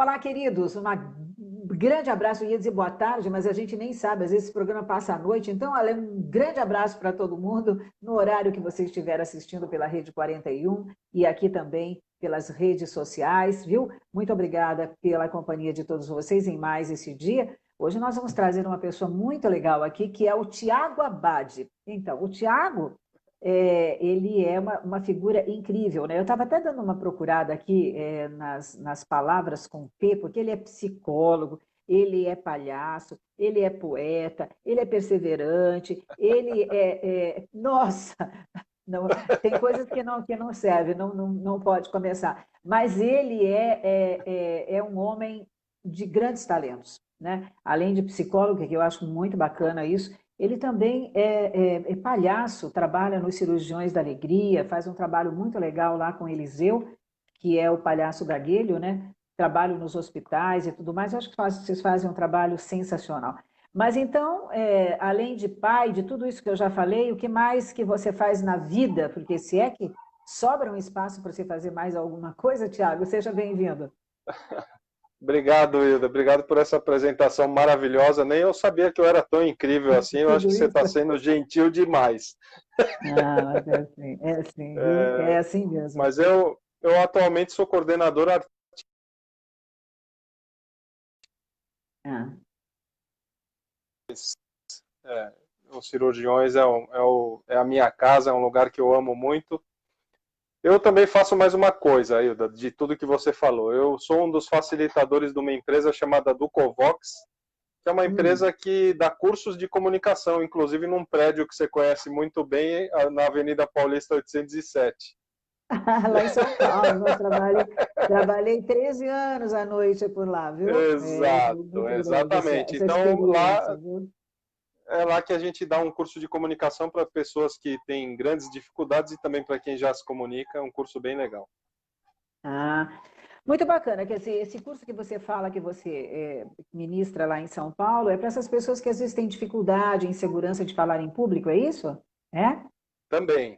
Olá, queridos. Um grande abraço. Eu ia dizer boa tarde, mas a gente nem sabe. Às vezes esse programa passa à noite. Então, Ale, um grande abraço para todo mundo no horário que você estiver assistindo pela Rede 41 e aqui também pelas redes sociais, viu? Muito obrigada pela companhia de todos vocês em mais esse dia. Hoje nós vamos trazer uma pessoa muito legal aqui, que é o Tiago Abad. Então, o Tiago, ele é uma figura incrível, né? Eu estava até dando uma procurada aqui nas palavras com P, porque ele é psicólogo, ele é palhaço, ele é poeta, ele é perseverante, nossa, não, tem coisas que não servem, não pode começar. Mas ele é um homem de grandes talentos, né? Além de psicólogo, que eu acho muito bacana isso, ele também é palhaço, trabalha nos Cirurgiões da Alegria, faz um trabalho muito legal lá com Eliseu, que é o palhaço gagueiro, né? Trabalho nos hospitais e tudo mais. Eu acho que vocês fazem um trabalho sensacional. Mas então, além de pai, de tudo isso que eu já falei, o que mais que você faz na vida? Porque se é que sobra um espaço para você fazer mais alguma coisa, Tiago, seja bem-vindo. Obrigado, Hilda. Obrigado por essa apresentação maravilhosa. Nem eu sabia que eu era tão incrível assim. Eu acho Tudo que você isso? está sendo gentil demais. Ah, mas é assim, viu? É assim mesmo. Mas eu atualmente sou coordenador artístico. Ah. Os Cirurgiões é a minha casa, é um lugar que eu amo muito. Eu também faço mais uma coisa, Hilda, de tudo que você falou. Eu sou um dos facilitadores de uma empresa chamada Ducovox, que é uma empresa que dá cursos de comunicação, inclusive num prédio que você conhece muito bem, na Avenida Paulista 807. Lá em São Paulo, trabalhei 13 anos à noite por lá, viu? Exato, Muito grande exatamente. essa Então, experiência, viu? é lá que a gente dá um curso de comunicação para pessoas que têm grandes dificuldades e também para quem já se comunica, é um curso bem legal. Ah, muito bacana, que esse curso que você fala, que você ministra lá em São Paulo, é para essas pessoas que às vezes têm dificuldade, insegurança de falar em público, é isso? É? Também.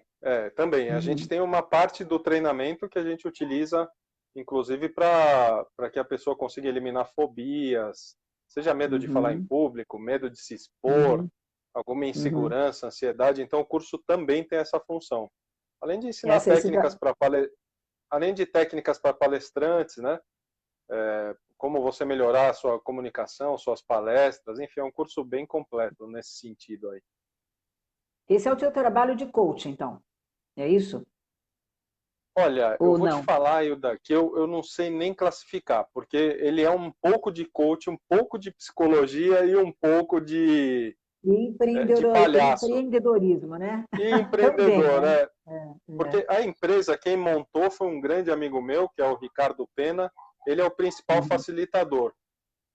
A gente Uhum, tem uma parte do treinamento que a gente utiliza, inclusive, para que a pessoa consiga eliminar fobias, seja medo de falar em uhum, público, medo de se expor, uhum, alguma uhum. insegurança, ansiedade. Então, o curso também tem essa função. Além de ensinar Esse técnicas além de técnicas para palestrantes, né? Como você melhorar a sua comunicação, suas palestras, enfim, é um curso bem completo nesse sentido aí. esse é o teu trabalho de coach, então, é isso? Olha, eu Ou vou te não? falar, Hilda, que eu não sei nem classificar, porque ele é um pouco de coach, um pouco de psicologia e um pouco de palhaço. Empreendedorismo, né? E Também, empreendedor, né? né? É. Porque a empresa, quem montou foi um grande amigo meu, que é o Ricardo Pena, ele é o principal Uhum. facilitador.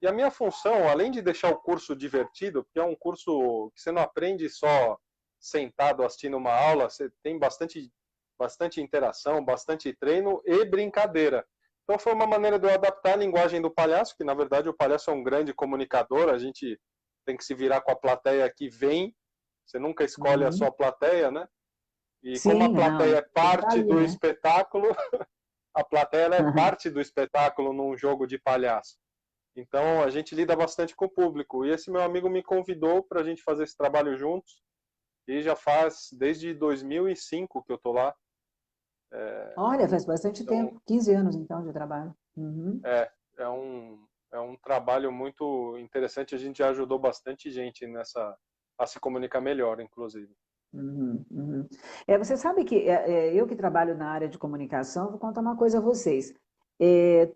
E a minha função, além de deixar o curso divertido, porque é um curso que você não aprende só sentado assistindo uma aula, você tem bastante interação, bastante treino e brincadeira. Então foi uma maneira de eu adaptar a linguagem do palhaço, que na verdade o palhaço é um grande comunicador, a gente tem que se virar com a plateia que vem, você nunca escolhe a Uhum. sua plateia, né? E como a Sim, não, plateia é tem que estar parte ali, do né? espetáculo, a plateia é Uhum. parte do espetáculo num jogo de palhaço. Então a gente lida bastante com o público. E esse meu amigo me convidou para a gente fazer esse trabalho juntos. E já faz desde 2005 que eu estou lá. Olha, faz bastante Então tempo, 15 anos então de trabalho. Uhum. é, é um trabalho muito interessante. A gente já ajudou bastante gente a se comunicar melhor, inclusive. Uhum, uhum. Você sabe que eu que trabalho na área de comunicação, vou contar uma coisa a vocês.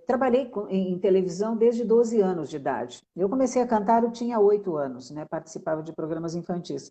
Trabalhei em televisão desde 12 anos de idade. Eu comecei a cantar, eu tinha 8 anos, né? Participava de programas infantis.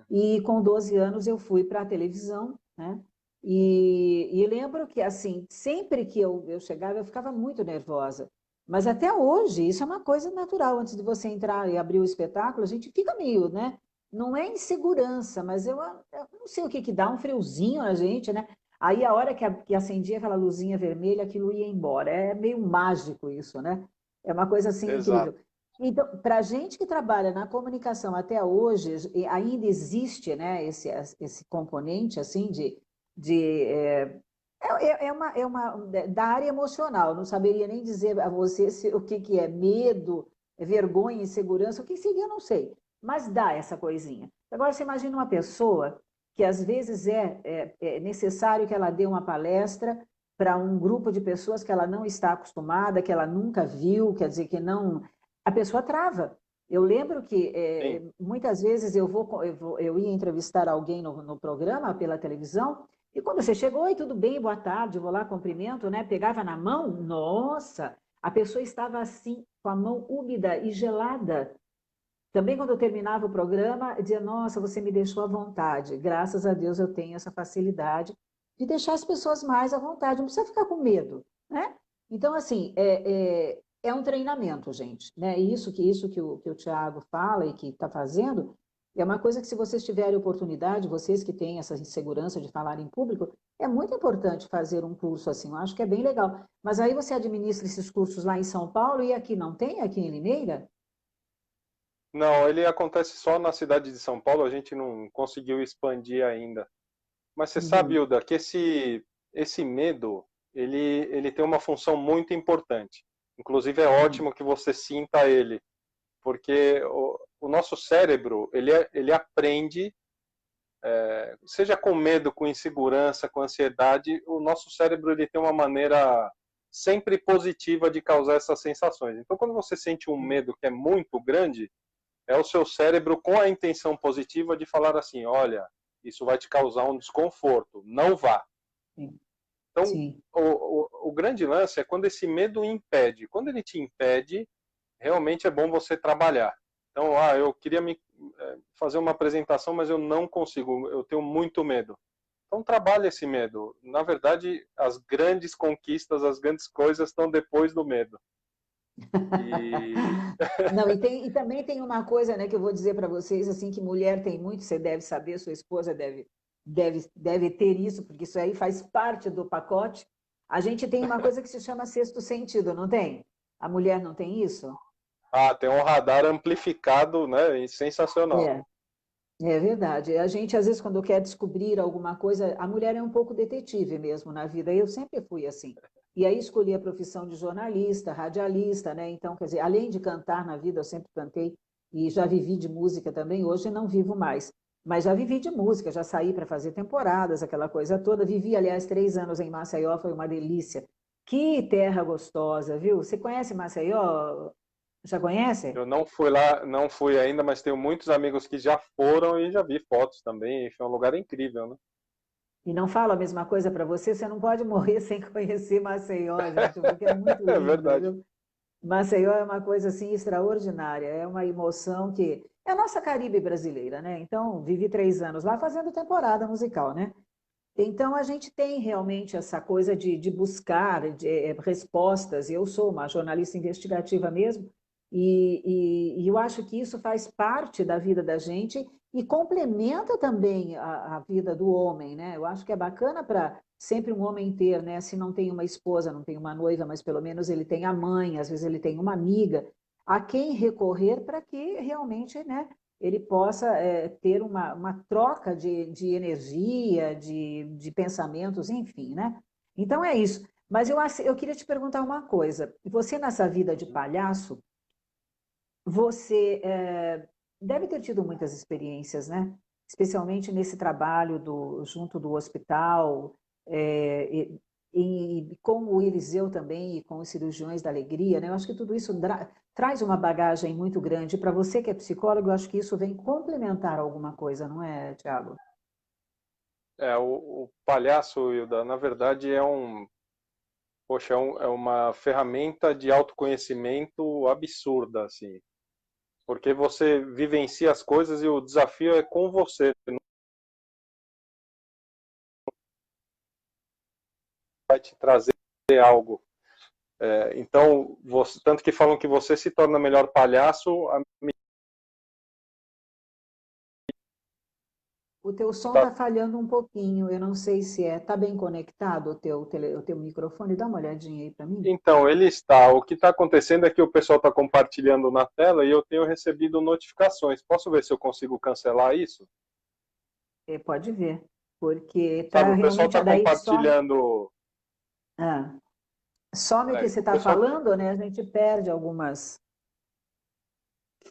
E com 12 anos eu fui para a televisão, né? E lembro que, assim, sempre que eu chegava, eu ficava muito nervosa. Mas até hoje, isso é uma coisa natural. Antes de você entrar e abrir o espetáculo, a gente fica meio, né? Não é insegurança, mas eu não sei o que que dá, um friozinho na gente, né? Aí a hora que acendia aquela luzinha vermelha, aquilo ia embora. É meio mágico isso, né? É uma coisa assim Exato. incrível. Então, para a gente que trabalha na comunicação até hoje, ainda existe, né, esse componente assim de Da área emocional, não saberia nem dizer a você o que é medo, vergonha, insegurança, o que seria, eu não sei, mas dá essa coisinha. Agora, você imagina uma pessoa que às vezes é necessário que ela dê uma palestra para um grupo de pessoas que ela não está acostumada, que ela nunca viu, quer dizer, que não. A pessoa trava. Eu lembro que Sim. muitas vezes eu ia entrevistar alguém no programa pela televisão. E quando você chegou, oi, tudo bem, boa tarde, vou lá, cumprimento, né? Pegava na mão, nossa, a pessoa estava assim, com a mão úmida e gelada. Também quando eu terminava o programa, eu dizia, nossa, você me deixou à vontade. Graças a Deus eu tenho essa facilidade de deixar as pessoas mais à vontade, não precisa ficar com medo, né? Então, assim, é um treinamento, gente, né? Isso que o Tiago fala e que está fazendo é uma coisa que, se vocês tiverem oportunidade, vocês que têm essa insegurança de falar em público, é muito importante fazer um curso assim, eu acho que é bem legal. Mas aí você administra esses cursos lá em São Paulo e aqui não tem, aqui em Limeira? Não, ele acontece só na cidade de São Paulo, a gente não conseguiu expandir ainda. Mas você sabe, Uhum. Hilda, que esse medo, ele tem uma função muito importante. Inclusive, é Hum. ótimo que você sinta ele, porque o nosso cérebro, ele aprende, seja com medo, com insegurança, com ansiedade, o nosso cérebro ele tem uma maneira sempre positiva de causar essas sensações. Então, quando você sente um medo que é muito grande, é o seu cérebro com a intenção positiva de falar assim, olha, isso vai te causar um desconforto, não vá. Sim. Então, Sim. o grande lance é quando esse medo impede. Quando ele te impede, realmente é bom você trabalhar. Então, eu queria fazer uma apresentação, mas eu não consigo, eu tenho muito medo. Então, trabalhe esse medo. Na verdade, as grandes conquistas, as grandes coisas estão depois do medo. E Não, e também tem uma coisa, né, que eu vou dizer para vocês, assim, que mulher tem muito, você deve saber, sua esposa deve ter isso, porque isso aí faz parte do pacote. A gente tem uma coisa que se chama sexto sentido, não tem? A mulher não tem isso? tem um radar amplificado, né? E sensacional. É. É verdade. A gente, às vezes, quando quer descobrir alguma coisa, a mulher é um pouco detetive mesmo na vida. Eu sempre fui assim. E aí escolhi a profissão de jornalista, radialista, né? Então, quer dizer, além de cantar na vida, eu sempre cantei e já vivi de música também. Hoje não vivo mais, mas já vivi de música, já saí para fazer temporadas, aquela coisa toda. Vivi, aliás, 3 anos em Maceió, foi uma delícia. Que terra gostosa, viu? Você conhece Maceió? Já conhece? Eu não fui lá, não fui ainda, mas tenho muitos amigos que já foram e já vi fotos também. É um lugar incrível, né? E não falo a mesma coisa para você, você não pode morrer sem conhecer Maceió, gente, porque é muito É lindo, verdade. viu? Maceió é uma coisa assim extraordinária, é uma emoção que é a nossa Caribe brasileira, né? Então, vivi 3 anos lá fazendo temporada musical, né? Então, a gente tem realmente essa coisa de buscar respostas. Eu sou uma jornalista investigativa mesmo, e eu acho que isso faz parte da vida da gente e complementa também a vida do homem, né? Eu acho que é bacana para sempre um homem ter, né? Se não tem uma esposa, não tem uma noiva, mas pelo menos ele tem a mãe, às vezes ele tem uma amiga, a quem recorrer para que realmente, né? Ele possa ter uma troca de energia, de pensamentos, enfim, né? Então é isso. Mas eu queria te perguntar uma coisa. Você, nessa vida de palhaço, você deve ter tido muitas experiências, né? Especialmente nesse trabalho junto do hospital, e com o Eliseu também, e com os cirurgiões da alegria, né? Eu acho que tudo isso traz uma bagagem muito grande. Para você que é psicólogo, eu acho que isso vem complementar alguma coisa, não é, Tiago? O palhaço, Hilda, na verdade poxa, é uma ferramenta de autoconhecimento absurda, assim. Porque você vivencia as coisas e o desafio é com você, não vai te trazer algo. Então, tanto que falam que você se torna melhor palhaço. O teu som está falhando um pouquinho, eu não sei se é. Está bem conectado o teu microfone? Dá uma olhadinha aí para mim. Então, ele está. O que está acontecendo é que o pessoal está compartilhando na tela e eu tenho recebido notificações. Posso ver se eu consigo cancelar isso? Pode ver. porque Sabe, tá o pessoal realmente está daí some, compartilhando. ah, some o que você O está pessoal falando, né? A gente perde algumas.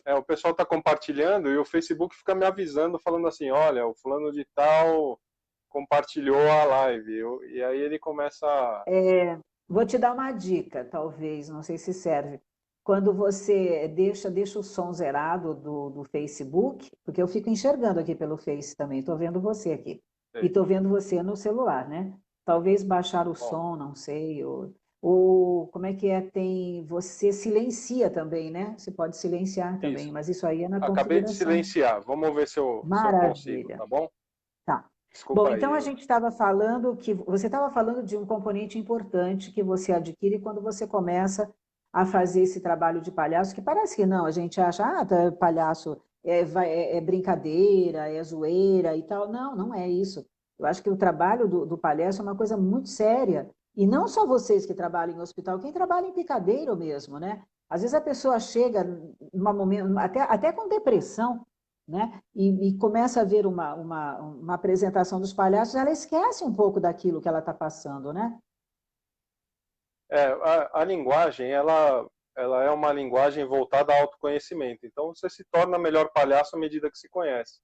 o pessoal está compartilhando e o Facebook fica me avisando, falando assim, olha, o fulano de tal compartilhou a live. E aí ele começa Vou te dar uma dica, talvez, não sei se serve. Quando você deixa o som zerado do Facebook, porque eu fico enxergando aqui pelo Face também, estou vendo você aqui. E sei, estou vendo você no celular, né? Talvez baixar o bom, som, não sei, ou como é que é? Tem, você silencia também, né? Você pode silenciar também, isso. mas isso aí é na Acabei de configuração. silenciar. Vamos ver se eu consigo, Maravilha. tá bom? Tá. Bom, Desculpa então a aí. gente estava falando que você estava falando de um componente importante que você adquire quando você começa a fazer esse trabalho de palhaço, que parece que não, a gente acha, palhaço é brincadeira, é zoeira e tal. Não, não é isso. Eu acho que o trabalho do palhaço é uma coisa muito séria. E não só vocês que trabalham em hospital, quem trabalha em picadeiro mesmo, né? Às vezes a pessoa chega num momento, até com depressão, né? E começa a ver uma apresentação dos palhaços, ela esquece um pouco daquilo que ela está passando, né? A linguagem, ela é uma linguagem voltada ao autoconhecimento. Então você se torna melhor palhaço à medida que se conhece.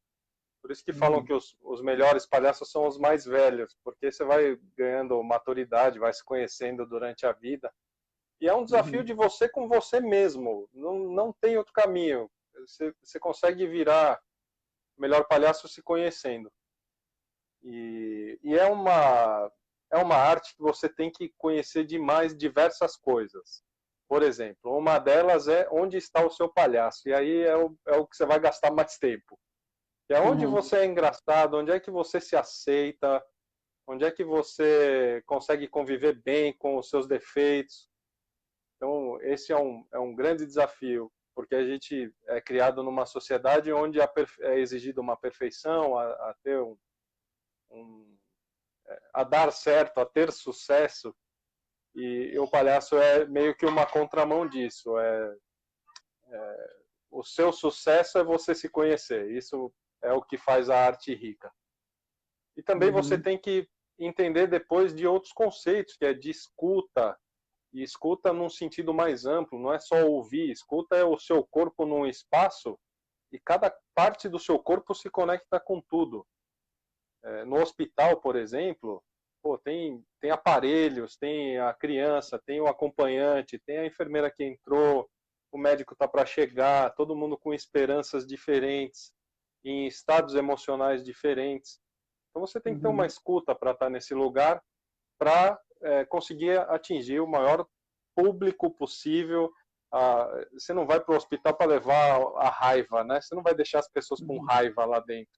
Por isso que falam Uhum, que os melhores palhaços são os mais velhos, porque você vai ganhando maturidade, vai se conhecendo durante a vida. E é um desafio uhum, de você com você mesmo. Não tem outro caminho. Você consegue virar melhor palhaço se conhecendo. E é uma arte que você tem que conhecer demais diversas coisas. Por exemplo, uma delas é onde está o seu palhaço. E aí é o que você vai gastar mais tempo. É onde uhum, você é engraçado, onde é que você se aceita, onde é que você consegue conviver bem com os seus defeitos. Então, esse é um grande desafio, porque a gente é criado numa sociedade onde é exigido uma perfeição, a ter um, a dar certo, a ter sucesso, e o palhaço é meio que uma contramão disso. O seu sucesso é você se conhecer, isso é o que faz a arte rica. E também você uhum, tem que entender depois de outros conceitos, que é de escuta, e escuta num sentido mais amplo, não é só ouvir, escuta é o seu corpo num espaço e cada parte do seu corpo se conecta com tudo. No hospital, por exemplo, pô, tem aparelhos, tem a criança, tem o acompanhante, tem a enfermeira que entrou, o médico está para chegar, todo mundo com esperanças diferentes, em estados emocionais diferentes. Então você tem que ter uma uhum. escuta para estar nesse lugar, para conseguir atingir o maior público possível. Você não vai para o hospital para levar a raiva, né? Você não vai deixar as pessoas com Uhum. raiva lá dentro.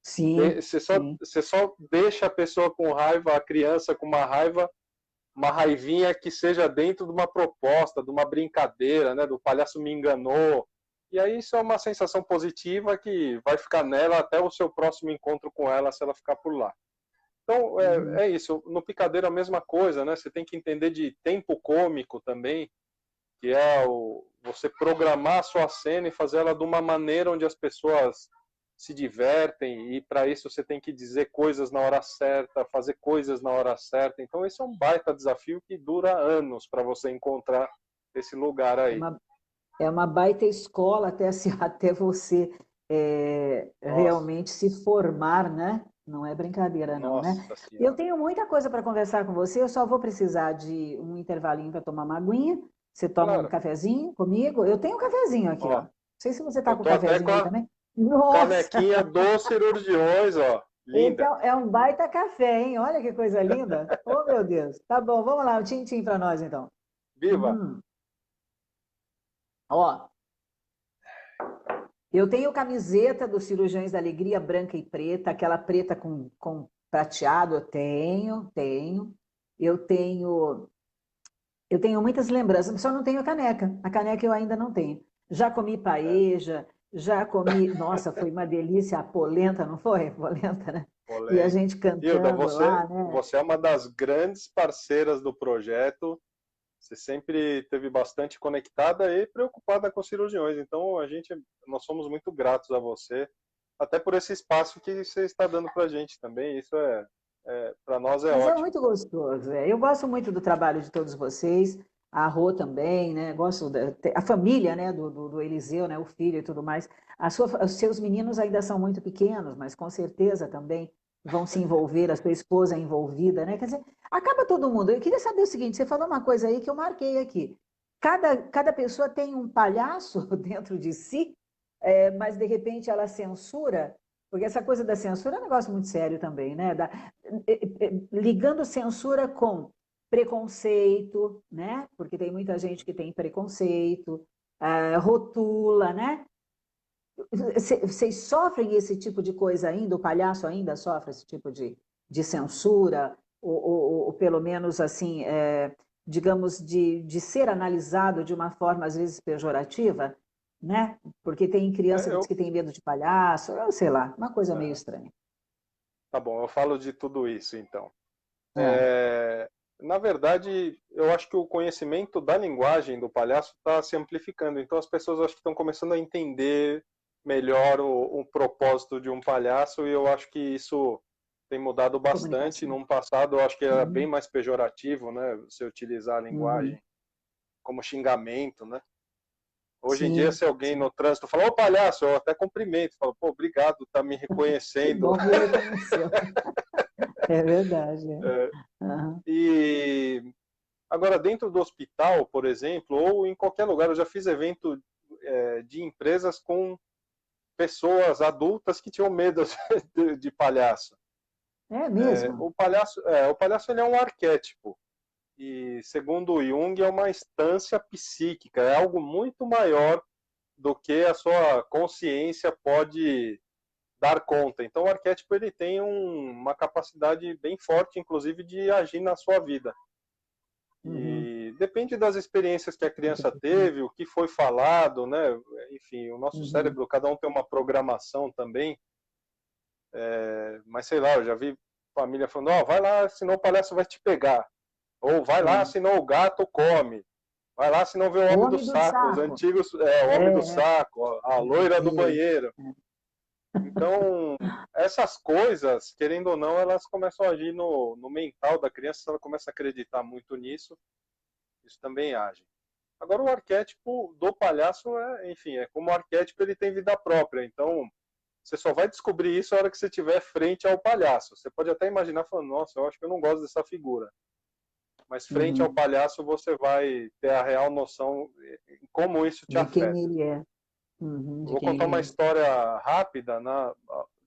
Sim, sim. Você só deixa a pessoa com raiva, a criança com uma raivinha que seja dentro de uma proposta, de uma brincadeira, né? Do palhaço me enganou. E aí isso é uma sensação positiva que vai ficar nela até o seu próximo encontro com ela, se ela ficar por lá. Então, Uhum, é isso. No picadeiro a mesma coisa, né? Você tem que entender de tempo cômico também, que é você programar a sua cena e fazer ela de uma maneira onde as pessoas se divertem, e para isso você tem que dizer coisas na hora certa, fazer coisas na hora certa. Então, esse é um baita desafio que dura anos para você encontrar esse lugar É aí. uma, é uma baita escola até, até você Nossa, realmente se formar, né? Não é brincadeira, não, né? nossa Eu senhora. tenho muita coisa para conversar com você, eu só vou precisar de um intervalinho para tomar uma aguinha. Você toma um Claro, cafezinho comigo? Eu tenho um cafezinho aqui, ó. ó, Não sei se você está eu com o tô até com cafezinho aí a também. Nossa! canequinha dos cirurgiões, ó, Esse linda. é um baita café, hein? Olha que coisa linda. Oh, meu Deus. Tá bom, vamos lá, um tchim-tchim para nós, então. Viva! Hum. Ó, eu tenho camiseta dos Cirurgiões da Alegria branca e preta, aquela preta com prateado, eu tenho. Eu tenho, eu tenho muitas lembranças, só não tenho a caneca. A caneca eu ainda não tenho. Já comi É, paeja, já comi, nossa, foi uma delícia a polenta, não foi? Polenta, né? E a polenta. gente Hilda, cantando você, lá, né? você é uma das grandes parceiras do projeto. Você sempre teve bastante conectada e preocupada com os cirurgiões. Então, nós somos muito gratos a você. até por esse espaço que você está dando para a gente também. Isso para nós é Mas é ótimo. muito gostoso. Eu gosto muito do trabalho de todos vocês, a Rô também, né? Gosto a família, né? Do Eliseu, né? O filho e tudo mais. Os seus meninos ainda são muito pequenos, mas com certeza também vão se envolver, a sua esposa é envolvida, né? Quer dizer, acaba todo mundo. Eu queria saber o seguinte: você falou uma coisa aí que eu marquei aqui. Cada pessoa tem um palhaço dentro de si, mas de repente ela censura, porque essa coisa da censura é um negócio muito sério também, né? Ligando censura com preconceito, né? Porque tem muita gente que tem preconceito, rotula, né? Vocês sofrem esse tipo de coisa ainda? O palhaço ainda sofre esse tipo de censura? Ou pelo menos, assim, digamos, de ser analisado de uma forma, às vezes, pejorativa? Né? Porque tem criança É, que diz que tem medo de palhaço, ou sei lá, uma coisa meio é, estranha. tá bom, eu falo de tudo isso então. É. Na verdade, eu acho que o conhecimento da linguagem do palhaço está se amplificando. Então, as pessoas acho que estão começando a entender melhor o propósito de um palhaço, e eu acho que isso tem mudado bastante. Comunicação. Num passado, eu acho que era bem Uhum, mais pejorativo, né? Você utilizar a uhum. linguagem como xingamento, né? Hoje em dia, Sim, se alguém sim. no trânsito fala, ô palhaço, eu até cumprimento, falo, pô, obrigado, tá me Que reconhecendo. bom, me reconheceu. É verdade. É. É, Aham. e agora, dentro do hospital, por exemplo, ou em qualquer lugar, eu já fiz evento de empresas com pessoas adultas que tinham medo de palhaço. É mesmo? O palhaço ele é um arquétipo. E, segundo o Jung, é uma instância psíquica, é algo muito maior do que a sua consciência pode dar conta. Então, o arquétipo ele tem uma capacidade bem forte, inclusive, de agir na sua vida. Uhum. E depende das experiências que a criança teve, o que foi falado, né? Enfim, o nosso Uhum. cérebro, cada um tem uma programação também. Mas sei lá, eu já vi família falando: ó, vai lá, senão o palhaço vai te pegar. Ou vai lá, É. senão o gato come. Vai lá, senão vê o O homem do homem do saco. Os saco. antigos, o homem do É, é. saco, a Meu loira do Deus. banheiro. Então, essas coisas, querendo ou não, elas começam a agir no mental da criança. Se ela começa a acreditar muito nisso, isso também age. Agora, o arquétipo do palhaço enfim, é como o arquétipo ele tem vida própria. Então, você só vai descobrir isso na hora que você estiver frente ao palhaço. Você pode até imaginar falando, nossa, eu acho que eu não gosto dessa figura. Mas frente ao Uhum. palhaço você vai ter a real noção de como isso te De quem afeta. ele é. Uhum. Eu De vou quem contar ele uma é. história rápida.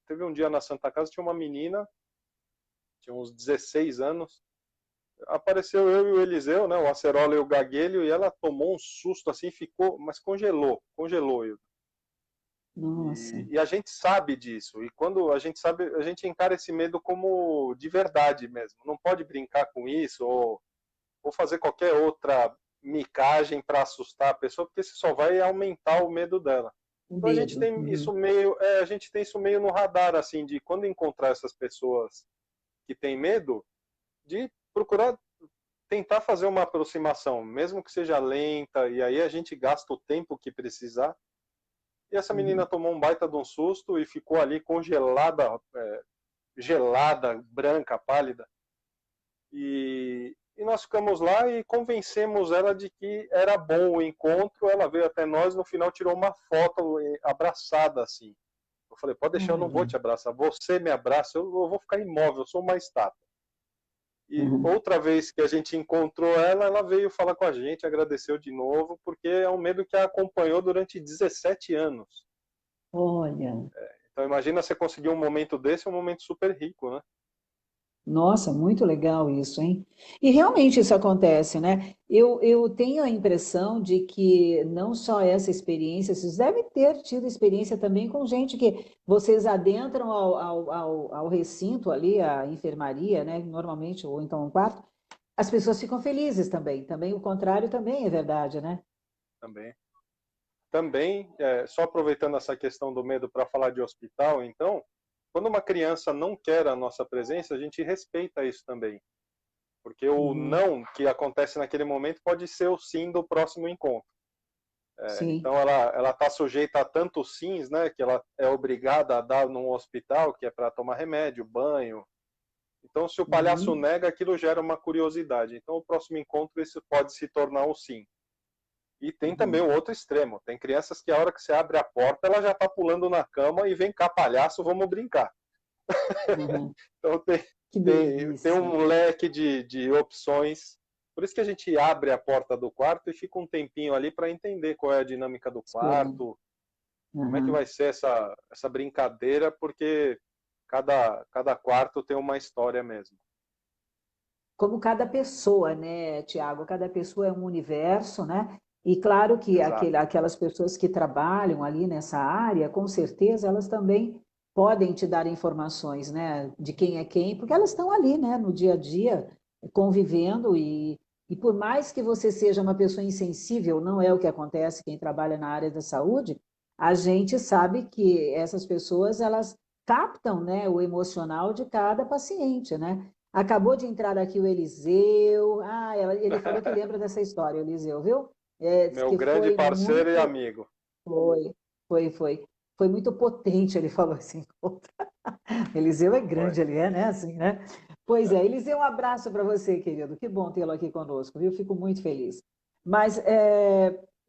Teve um dia na Santa Casa, tinha uma menina, tinha uns 16 anos, apareceu eu e o Eliseu, né, o Acerola e o Gaguelho, e ela tomou um susto assim, ficou, mas congelou. Nossa. E a gente sabe disso. E quando a gente sabe, a gente encara esse medo como de verdade mesmo. Não pode brincar com isso ou fazer qualquer outra micagem para assustar a pessoa, porque isso só vai aumentar o medo dela. O Então a gente dedo. tem Uhum. isso meio, a gente tem isso meio no radar assim, de quando encontrar essas pessoas que têm medo, de procurar tentar fazer uma aproximação, mesmo que seja lenta, e aí a gente gasta o tempo que precisar. E essa menina Uhum. tomou um baita de um susto e ficou ali congelada, gelada, branca, pálida. E nós ficamos lá e convencemos ela de que era bom o encontro. Ela veio até nós, no final tirou uma foto abraçada assim. Eu falei, pode deixar, eu não vou Olha. te abraçar. Você me abraça, eu vou ficar imóvel, eu sou uma estátua. E Uhum. outra vez que a gente encontrou ela, ela veio falar com a gente, agradeceu de novo, porque é um medo que a acompanhou durante 17 anos. Olha. Então imagina você conseguir um momento desse, um momento super rico, né? Nossa, muito legal isso, hein? E realmente isso acontece, né? Eu tenho a impressão de que não só essa experiência, vocês devem ter tido experiência também com gente que vocês adentram ao recinto ali, a enfermaria, né? Normalmente, ou então um quarto, as pessoas ficam felizes também. Também o contrário também é verdade, né? Também. Também, só aproveitando essa questão do medo para falar de hospital, então, quando uma criança não quer a nossa presença, a gente respeita isso também. Porque o Uhum, não que acontece naquele momento pode ser o sim do próximo encontro. Sim. Então ela está sujeita a tantos sims, né, que ela é obrigada a dar num hospital, que é para tomar remédio, banho. Então, se o palhaço Uhum. nega, aquilo gera uma curiosidade. Então, o próximo encontro isso pode se tornar um sim. E tem também Uhum. o outro extremo. Tem crianças que a hora que você abre a porta, ela já está pulando na cama e vem cá, palhaço, vamos brincar. Uhum. Então Que tem delícia. um leque de opções. Por isso que a gente abre a porta do quarto e fica um tempinho ali para entender qual é a dinâmica do Esperando. quarto, como é que Uhum. vai ser essa brincadeira, porque cada quarto tem uma história mesmo. Como cada pessoa, né, Tiago? Cada pessoa é um universo, né? E claro que Exato. aquelas pessoas que trabalham ali nessa área, com certeza, elas também podem te dar informações, né, de quem é quem, porque elas estão ali, né, no dia a dia, convivendo e por mais que você seja uma pessoa insensível, não é o que acontece quem trabalha na área da saúde, a gente sabe que essas pessoas, elas captam, né, o emocional de cada paciente, né? Acabou de entrar aqui o Eliseu. Ah, ele falou que lembra dessa história, o Eliseu, viu? É, diz Meu que grande foi parceiro e muito. amigo. Foi, foi. Foi muito potente, ele falou assim. Eliseu é Foi. grande, ele é, né? Assim, né? Pois é, Eliseu, um abraço para você, querido. Que bom tê-lo aqui conosco, viu? Fico muito feliz. Mas,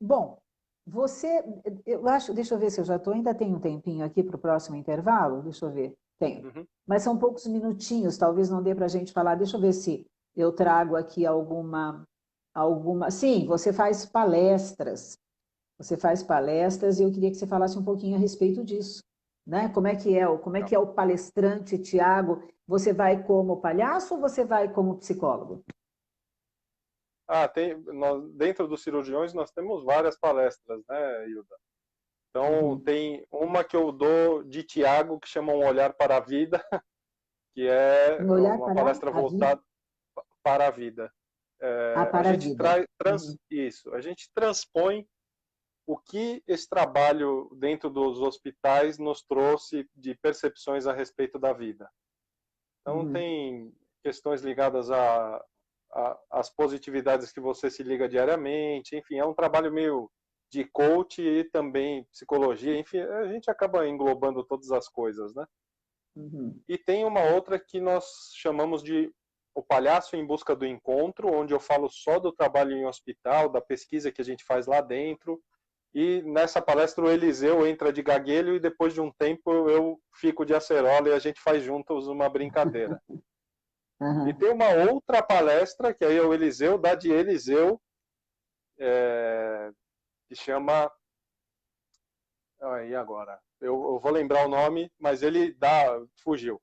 bom, você, eu acho, deixa eu ver se eu já estou, ainda tenho um tempinho aqui para o próximo intervalo, deixa eu ver, tenho. Uhum. Mas são poucos minutinhos, talvez não dê para a gente falar. Deixa eu ver se eu trago aqui alguma. Sim, você faz palestras e eu queria que você falasse um pouquinho a respeito disso, né? Como é Legal. que é o palestrante, Tiago? Você vai como palhaço ou você vai como psicólogo? Dentro dos cirurgiões nós temos várias palestras, né, Hilda? Então Uhum. tem uma que eu dou de Tiago que chama Um Olhar para a Vida, que é Um olhar uma para palestra a vida, voltada para a vida. A para a gente vida. Uhum. a gente transpõe o que esse trabalho dentro dos hospitais nos trouxe de percepções a respeito da vida. Então Uhum. tem questões ligadas às positividades que você se liga diariamente, enfim, é um trabalho meio de coach e também psicologia, enfim, a gente acaba englobando todas as coisas, né? Uhum. E tem uma outra que nós chamamos de O Palhaço em Busca do Encontro, onde eu falo só do trabalho em hospital, da pesquisa que a gente faz lá dentro. E nessa palestra o Eliseu entra de gaguelho e depois de um tempo eu fico de acerola e a gente faz juntos uma brincadeira. E Uhum. tem uma outra palestra, que aí é o Eliseu, da de Eliseu, que chama. Aí agora. Eu vou lembrar o nome, mas ele dá. Fugiu.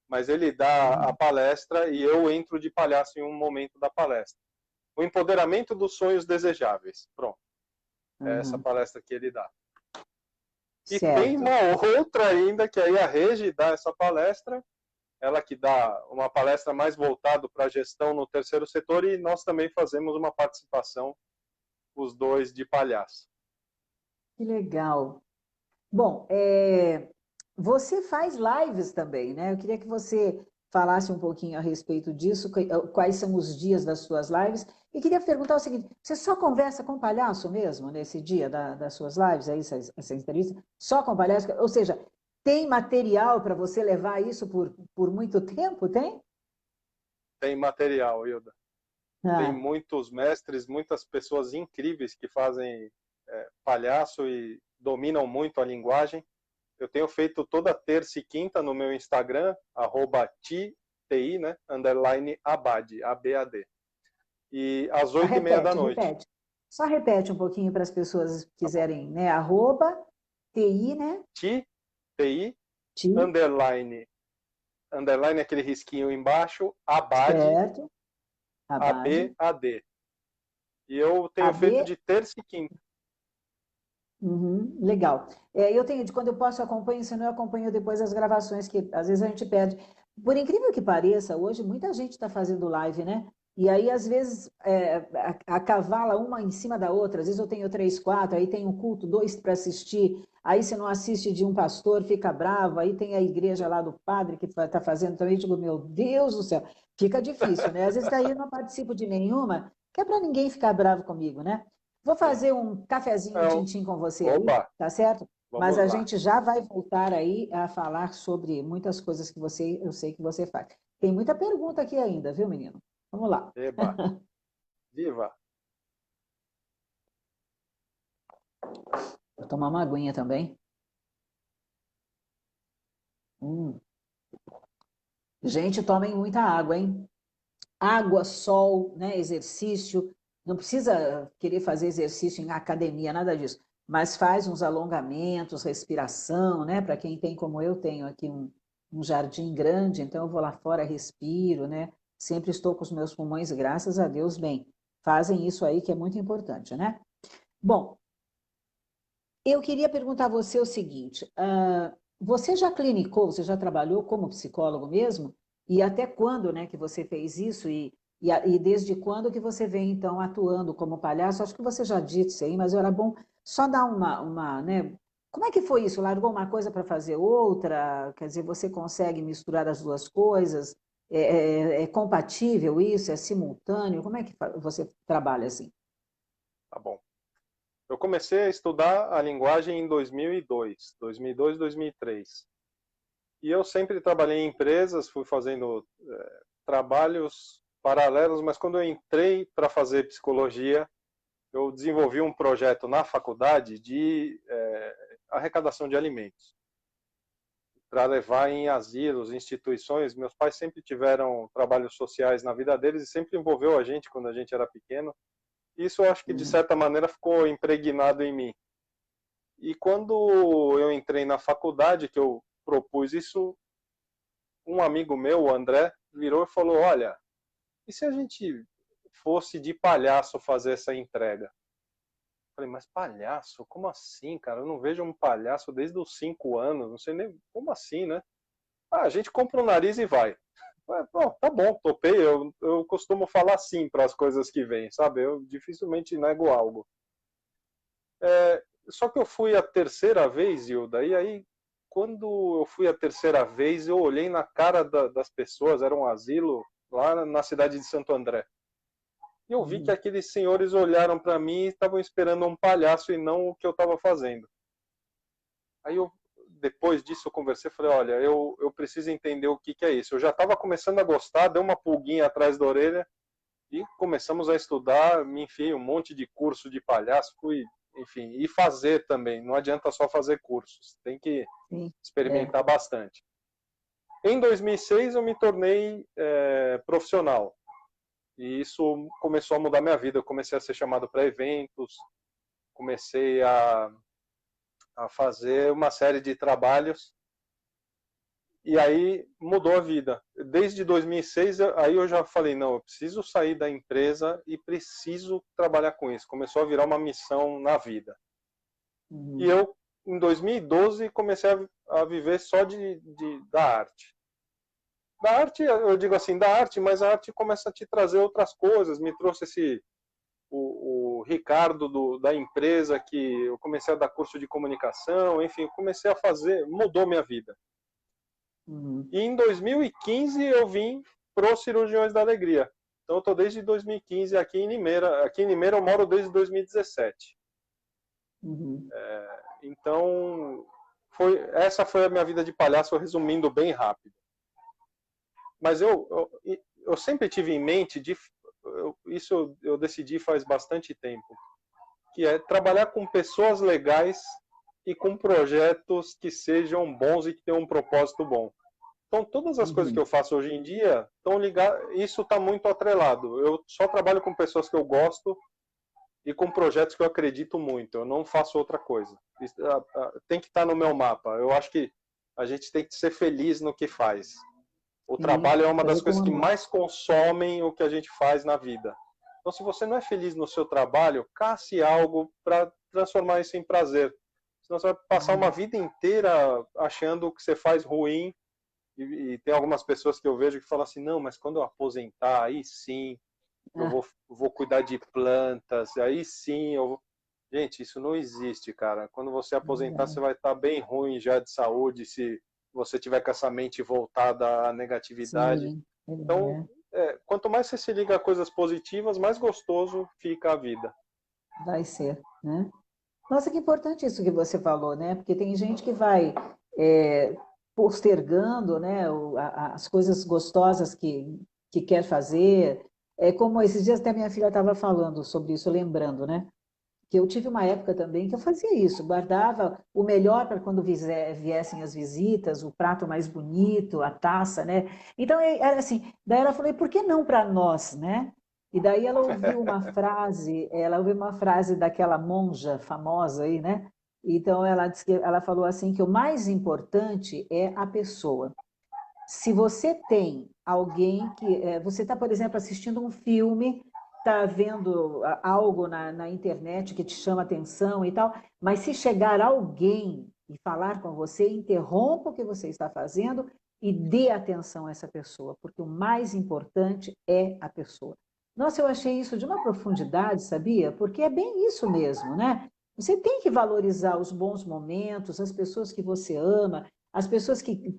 Mas ele dá a Uhum. palestra e eu entro de palhaço em um momento da palestra. O empoderamento dos sonhos desejáveis. Pronto. É essa Uhum. palestra que ele dá. E tem Certo. uma outra ainda, que aí a Regi dá essa palestra, ela que dá uma palestra mais voltada para a gestão no terceiro setor, e nós também fazemos uma participação, os dois de palhaço. Que legal. Bom, você faz lives também, né? Eu queria que você falasse um pouquinho a respeito disso, quais são os dias das suas lives. E queria perguntar o seguinte: você só conversa com palhaço mesmo nesse dia das suas lives, é isso, essa entrevista? Só com palhaço? Ou seja, tem material para você levar isso por muito tempo? Tem? Tem material, Hilda. Tem Ah, muitos mestres, muitas pessoas incríveis que fazem palhaço e dominam muito a linguagem. Eu tenho feito toda terça e quinta no meu Instagram, @ti, né, underline abad, ABAD. E às 8h30 da noite. repete. Só repete um pouquinho para as pessoas que Tá bom? quiserem, né? Arroba, TI, né? TI, Ti, underline, underline é aquele risquinho embaixo, abad, certo. Abade. ABAD. E eu tenho feito AB. de terça e quinta. Uhum, legal. Eu tenho, de quando eu posso, eu acompanho, senão eu acompanho depois as gravações, que às vezes a gente perde. Por incrível que pareça, hoje muita gente está fazendo live, né? E aí, às vezes, cavala uma em cima da outra. Às vezes eu tenho três, quatro, aí tem um culto, dois para assistir. Aí, se não assiste de um pastor, fica bravo. Aí tem a igreja lá do padre que está fazendo também. Eu digo, meu Deus do céu, fica difícil, né? Às vezes daí eu não participo de nenhuma, que é para ninguém ficar bravo comigo, né? Vou sim. fazer um cafezinho tintim com você aí, Oba, tá certo? Mas vamos a lá. gente já vai voltar aí a falar sobre muitas coisas que eu sei que você faz. Tem muita pergunta aqui ainda, viu, menino? Vamos lá. Eba, viva. Vou tomar uma aguinha também. Hum. Gente, tomem muita água, hein? Água, sol, né, exercício. Não precisa querer fazer exercício em academia, nada disso. Mas faz uns alongamentos, respiração, né? Para quem tem, como eu tenho aqui um jardim grande, então eu vou lá fora, respiro, né? Sempre estou com os meus pulmões, graças a Deus, bem. Fazem isso aí que é muito importante, né? Bom, eu queria perguntar a você o seguinte: você já clinicou, você já trabalhou como psicólogo mesmo? E até quando, né, que você fez isso? E desde quando que você vem, então, atuando como palhaço? Acho que você já disse isso aí, mas era bom só dar né? Como é que foi isso? Largou uma coisa para fazer outra? Quer dizer, você consegue misturar as duas coisas? É compatível isso? É simultâneo? Como é que você trabalha assim? Tá bom. Eu comecei a estudar a linguagem em 2002, 2003. E eu sempre trabalhei em empresas, fui fazendo trabalhos paralelos, mas quando eu entrei para fazer psicologia, eu desenvolvi um projeto na faculdade de arrecadação de alimentos, para levar em asilos, instituições. Meus pais sempre tiveram trabalhos sociais na vida deles e sempre envolveu a gente quando a gente era pequeno. Isso eu acho que de Uhum. certa maneira ficou impregnado em mim. E quando eu entrei na faculdade, que eu propus isso, um amigo meu, o André, virou e falou: Olha, e se a gente fosse de palhaço fazer essa entrega? Eu falei: Mas palhaço? Como assim, cara? Eu não vejo um palhaço desde os 5 anos, não sei nem como assim, né? Ah, a gente compra o nariz e vai. Bom, tá bom, topei. Eu costumo falar sim para as coisas que vêm, sabe? Eu dificilmente nego algo. Só que eu fui a terceira vez, Hilda, e aí, quando eu fui a terceira vez, eu olhei na cara das pessoas, era um asilo lá na cidade de Santo André. E eu vi que Uhum. aqueles senhores olharam para mim e estavam esperando um palhaço e não o que eu estava fazendo. Aí depois disso, eu conversei e falei: Olha, eu preciso entender o que é isso. Eu já estava começando a gostar, deu uma pulguinha atrás da orelha e começamos a estudar. Me enfiei um monte de curso de palhaço, fui, enfim, e fazer também. Não adianta só fazer cursos, tem que Sim. É. experimentar bastante. Em 2006, eu me tornei profissional. E isso começou a mudar minha vida. Eu comecei a ser chamado para eventos, comecei a fazer uma série de trabalhos e aí mudou a vida. Desde 2006, aí eu já falei, não, eu preciso sair da empresa e preciso trabalhar com isso. Começou a virar uma missão na vida. E Uhum. eu, em 2012, comecei a viver só da arte. Da arte, eu digo assim, da arte, mas a arte começa a te trazer outras coisas. Me trouxe o Ricardo da empresa, que eu comecei a dar curso de comunicação, enfim, comecei a fazer, mudou minha vida. Uhum. E em 2015 eu vim para os Cirurgiões da Alegria. Então eu estou desde 2015 aqui em Limeira. Aqui em Limeira eu moro desde 2017. Uhum. Então essa foi a minha vida de palhaço, resumindo bem rápido. Mas eu sempre tive em mente, isso eu decidi faz bastante tempo, que é trabalhar com pessoas legais e com projetos que sejam bons e que tenham um propósito bom. Então, todas as coisas que Uhum. eu faço hoje em dia estão ligadas. Isso está muito atrelado. Eu só trabalho com pessoas que eu gosto e com projetos que eu acredito muito. Eu não faço outra coisa. Tem que estar no meu mapa. Eu acho que a gente tem que ser feliz no que faz. O Sim, trabalho é uma das fazer com coisas que amor. mais consomem o que a gente faz na vida. Então, se você não é feliz no seu trabalho, casse algo para transformar isso em prazer. Senão você vai passar uma Uhum. vida inteira achando que você faz ruim e tem algumas pessoas que eu vejo que falam assim, não, mas quando eu aposentar, aí sim, eu Ah, vou cuidar de plantas, aí sim eu vou... Gente, isso não existe, cara. Quando você aposentar, você verdade. vai estar bem ruim já de saúde, se você tiver com essa mente voltada à negatividade. Sim, Então, é. quanto mais você se liga a coisas positivas, mais gostoso fica a vida. vai ser, né? Nossa, que importante isso que você falou, né? Porque tem gente que vai postergando, né, as coisas gostosas que quer fazer. É como esses dias até minha filha estava falando sobre isso, lembrando, né? Que eu tive uma época também que eu fazia isso, guardava o melhor para quando viessem as visitas, o prato mais bonito, a taça, né? Então, era assim, daí ela falou, e por que não para nós, né? E daí ela ouviu uma frase daquela monja famosa aí, né? Então, ela disse ela falou assim que o mais importante é a pessoa. Se você tem alguém que... você está, por exemplo, assistindo um filme, está vendo algo na internet que te chama atenção e tal, mas se chegar alguém e falar com você, interrompa o que você está fazendo e dê atenção a essa pessoa, porque o mais importante é a pessoa. Nossa, eu achei isso de uma profundidade, sabia? Porque é bem isso mesmo, né? Você tem que valorizar os bons momentos, as pessoas que você ama, as pessoas que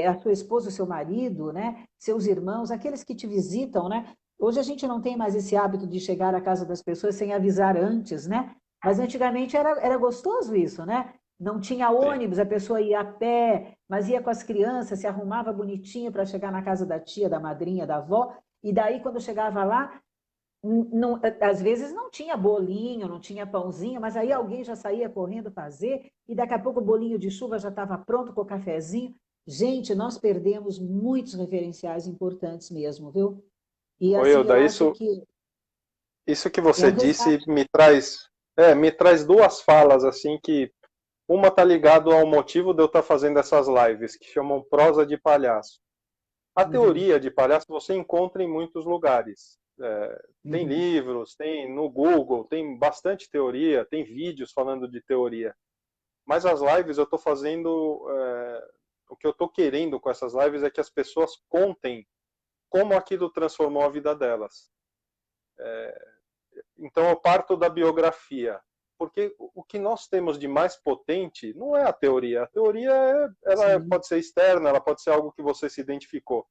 a sua esposa, o seu marido, né? Seus irmãos, aqueles que te visitam, né? Hoje a gente não tem mais esse hábito de chegar à casa das pessoas sem avisar antes, né? Mas antigamente era gostoso isso, né? Não tinha Sim. ônibus, a pessoa ia a pé, mas ia com as crianças, se arrumava bonitinho para chegar na casa da tia, da madrinha, da avó, e daí quando chegava lá, não, às vezes não tinha bolinho, não tinha pãozinho, mas aí alguém já saía correndo fazer, e daqui a pouco o bolinho de chuva já estava pronto com o cafezinho. Gente, nós perdemos muitos referenciais importantes mesmo, viu? E Oi, assim, eu Ilda, acho que isso que é você um disse resgate. me traz duas falas assim que uma tá ligado ao motivo de eu estar fazendo essas lives, que chamam prosa de palhaço. A Uhum, teoria de palhaço você encontra em muitos lugares. Tem uhum, livros, tem no Google, tem bastante teoria, tem vídeos falando de teoria. Mas as lives eu estou fazendo. O que eu estou querendo com essas lives é que as pessoas contem como aquilo transformou a vida delas. Então eu parto da biografia, porque o que nós temos de mais potente não é a teoria. A teoria sim, pode ser externa, ela pode ser algo que você se identificou,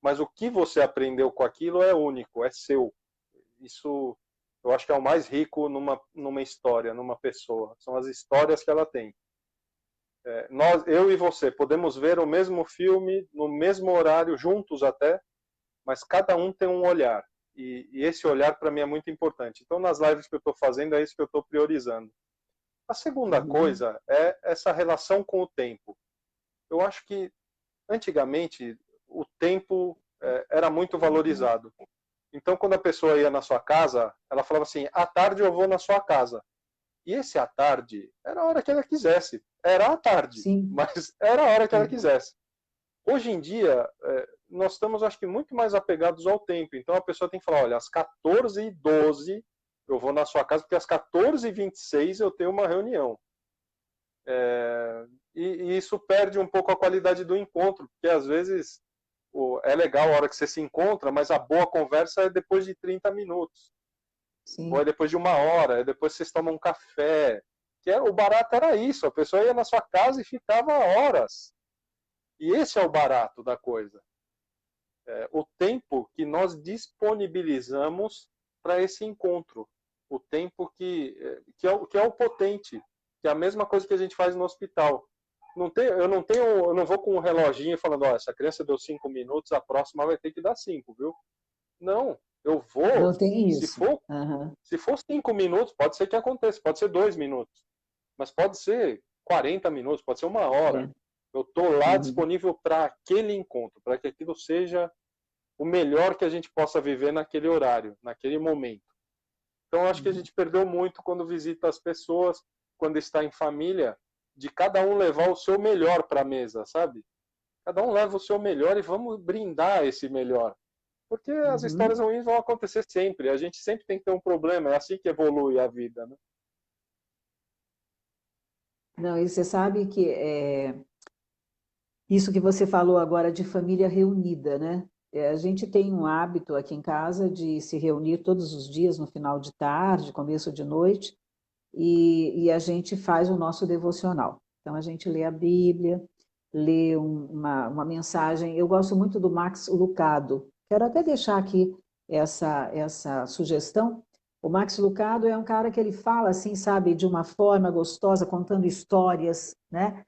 mas o que você aprendeu com aquilo é único, é seu. Isso eu acho que é o mais rico numa história, numa pessoa. São as histórias que ela tem. Eu e você podemos ver o mesmo filme no mesmo horário, juntos até, mas cada um tem um olhar. E esse olhar para mim é muito importante. Então, nas lives que eu estou fazendo, é isso que eu estou priorizando. A segunda uhum, coisa é essa relação com o tempo. Eu acho que antigamente o tempo era muito valorizado. Então, quando a pessoa ia na sua casa, ela falava assim: à tarde eu vou na sua casa. E esse à tarde era a hora que ela quisesse. Era à tarde, sim, mas era a hora que ela uhum, quisesse. Hoje em dia, nós estamos, acho que, muito mais apegados ao tempo. Então, a pessoa tem que falar, olha, às 14h12 eu vou na sua casa, porque às 14h26 eu tenho uma reunião. E isso perde um pouco a qualidade do encontro, porque às vezes é legal a hora que você se encontra, mas a boa conversa é depois de 30 minutos, ou é sim, depois de uma hora, é depois que vocês tomam um café. O barato era isso, a pessoa ia na sua casa e ficava horas. E esse é o barato da coisa. O tempo que nós disponibilizamos para esse encontro, o tempo que é o potente, que é a mesma coisa que a gente faz no hospital. Eu não vou com um reloginho falando, ó, essa criança deu 5 minutos, a próxima vai ter que dar 5, viu? Não, eu não vou, tem se isso. for, Uhum, se for 5 minutos, pode ser que aconteça, pode ser 2 minutos, mas pode ser 40 minutos, pode ser uma hora. é, Eu estou lá uhum, disponível para aquele encontro, para que aquilo seja o melhor que a gente possa viver naquele horário, naquele momento. Então, acho que a uhum. gente perdeu muito quando visita as pessoas, quando está em família, de cada um levar o seu melhor para a mesa, sabe? Cada um leva o seu melhor e vamos brindar esse melhor. Porque as histórias Uhum. ruins vão acontecer sempre. A gente sempre tem que ter um problema. É assim que evolui a vida, né? Não, e você sabe que isso que você falou agora de família reunida, né? A gente tem um hábito aqui em casa de se reunir todos os dias no final de tarde, começo de noite, e a gente faz o nosso devocional. Então, a gente lê a Bíblia, lê uma mensagem. Eu gosto muito do Max Lucado. Quero até deixar aqui. essa sugestão. O Max Lucado é um cara que ele fala assim, sabe, de uma forma gostosa, contando histórias, né?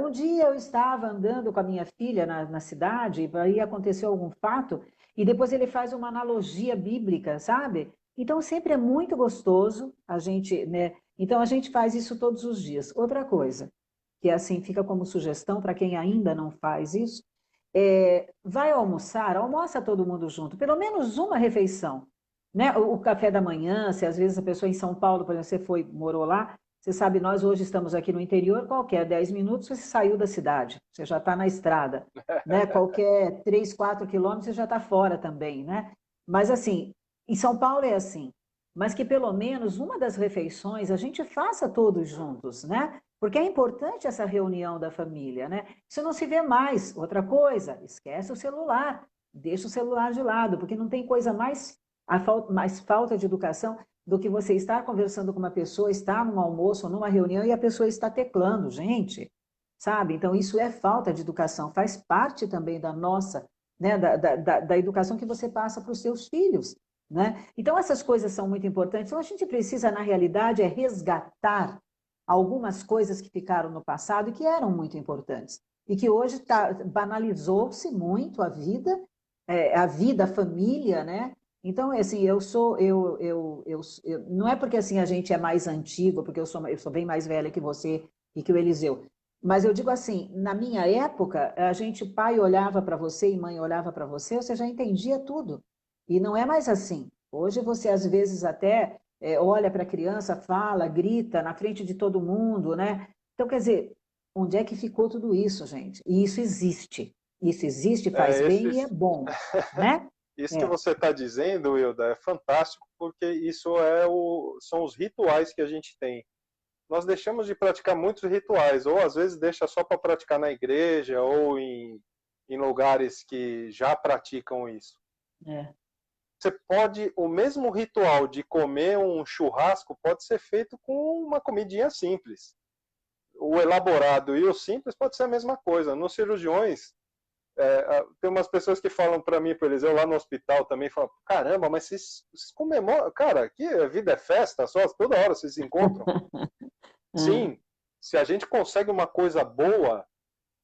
Um dia eu estava andando com a minha filha na cidade, e aí aconteceu algum fato, e depois ele faz uma analogia bíblica, sabe? Então sempre é muito gostoso a gente, né? Então a gente faz isso todos os dias. Outra coisa, que assim fica como sugestão para quem ainda não faz isso, vai almoçar, almoça todo mundo junto, pelo menos uma refeição, né? O café da manhã, se às vezes a pessoa em São Paulo, por exemplo, você morou lá, você sabe, nós hoje estamos aqui no interior, qualquer 10 minutos você saiu da cidade, você já está na estrada, né? Qualquer 3, 4 quilômetros você já está fora também, né? Mas assim, em São Paulo é assim, mas que pelo menos uma das refeições a gente faça todos juntos, né? Porque é importante essa reunião da família, né? Isso não se vê mais. Outra coisa, esquece o celular, deixa o celular de lado, porque não tem coisa mais falta de educação do que você estar conversando com uma pessoa, estar num almoço ou numa reunião e a pessoa está teclando, gente, sabe? Então, isso é falta de educação, faz parte também da nossa, né, da educação que você passa para os seus filhos, né? Então, essas coisas são muito importantes. Então, a gente precisa, na realidade, resgatar algumas coisas que ficaram no passado e que eram muito importantes. E que hoje banalizou-se muito a vida, a família, né? Então, assim, não é porque assim a gente é mais antigo, porque eu sou bem mais velha que você e que o Eliseu, mas eu digo assim, na minha época, a gente, pai olhava para você e mãe olhava para você já entendia tudo. E não é mais assim. Hoje você, às vezes, até olha para a criança, fala, grita na frente de todo mundo, né? Então, quer dizer, onde é que ficou tudo isso, gente? E isso existe. Isso existe, faz É, bem e é bom, né? isso que É, você está dizendo, Hilda, é fantástico, porque isso são os rituais que a gente tem. Nós deixamos de praticar muitos rituais, ou às vezes deixa só para praticar na igreja ou em lugares que já praticam isso. é, Você pode, o mesmo ritual de comer um churrasco pode ser feito com uma comidinha simples. O elaborado e o simples pode ser a mesma coisa. Nos cirurgiões, tem umas pessoas que falam para mim, por exemplo, lá no hospital também, falam, caramba, mas vocês comemoram, cara, aqui a vida é festa, só toda hora vocês se encontram. é. Sim, se a gente consegue uma coisa boa,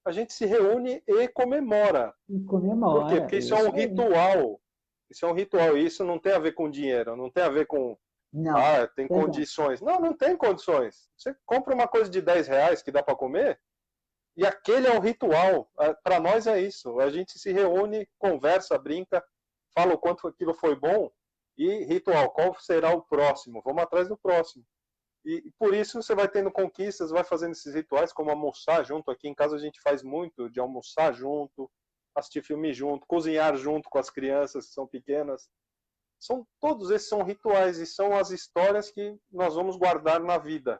a gente se reúne e comemora. E Por quê? comemora, Porque isso é um isso aí. ritual. Isso é um ritual, e isso não tem a ver com dinheiro, não tem a ver com, Não, tem verdade. condições. Não, não tem condições. Você compra uma coisa de R$ 10 que dá para comer, e aquele é um ritual. Para nós é isso. A gente se reúne, conversa, brinca, fala o quanto aquilo foi bom, e ritual, qual será o próximo? Vamos atrás do próximo. E por isso você vai tendo conquistas, vai fazendo esses rituais, como almoçar junto. Aqui em casa a gente faz muito de almoçar junto, assistir filme junto, cozinhar junto com as crianças que são pequenas. Todos esses são rituais e são as histórias que nós vamos guardar na vida.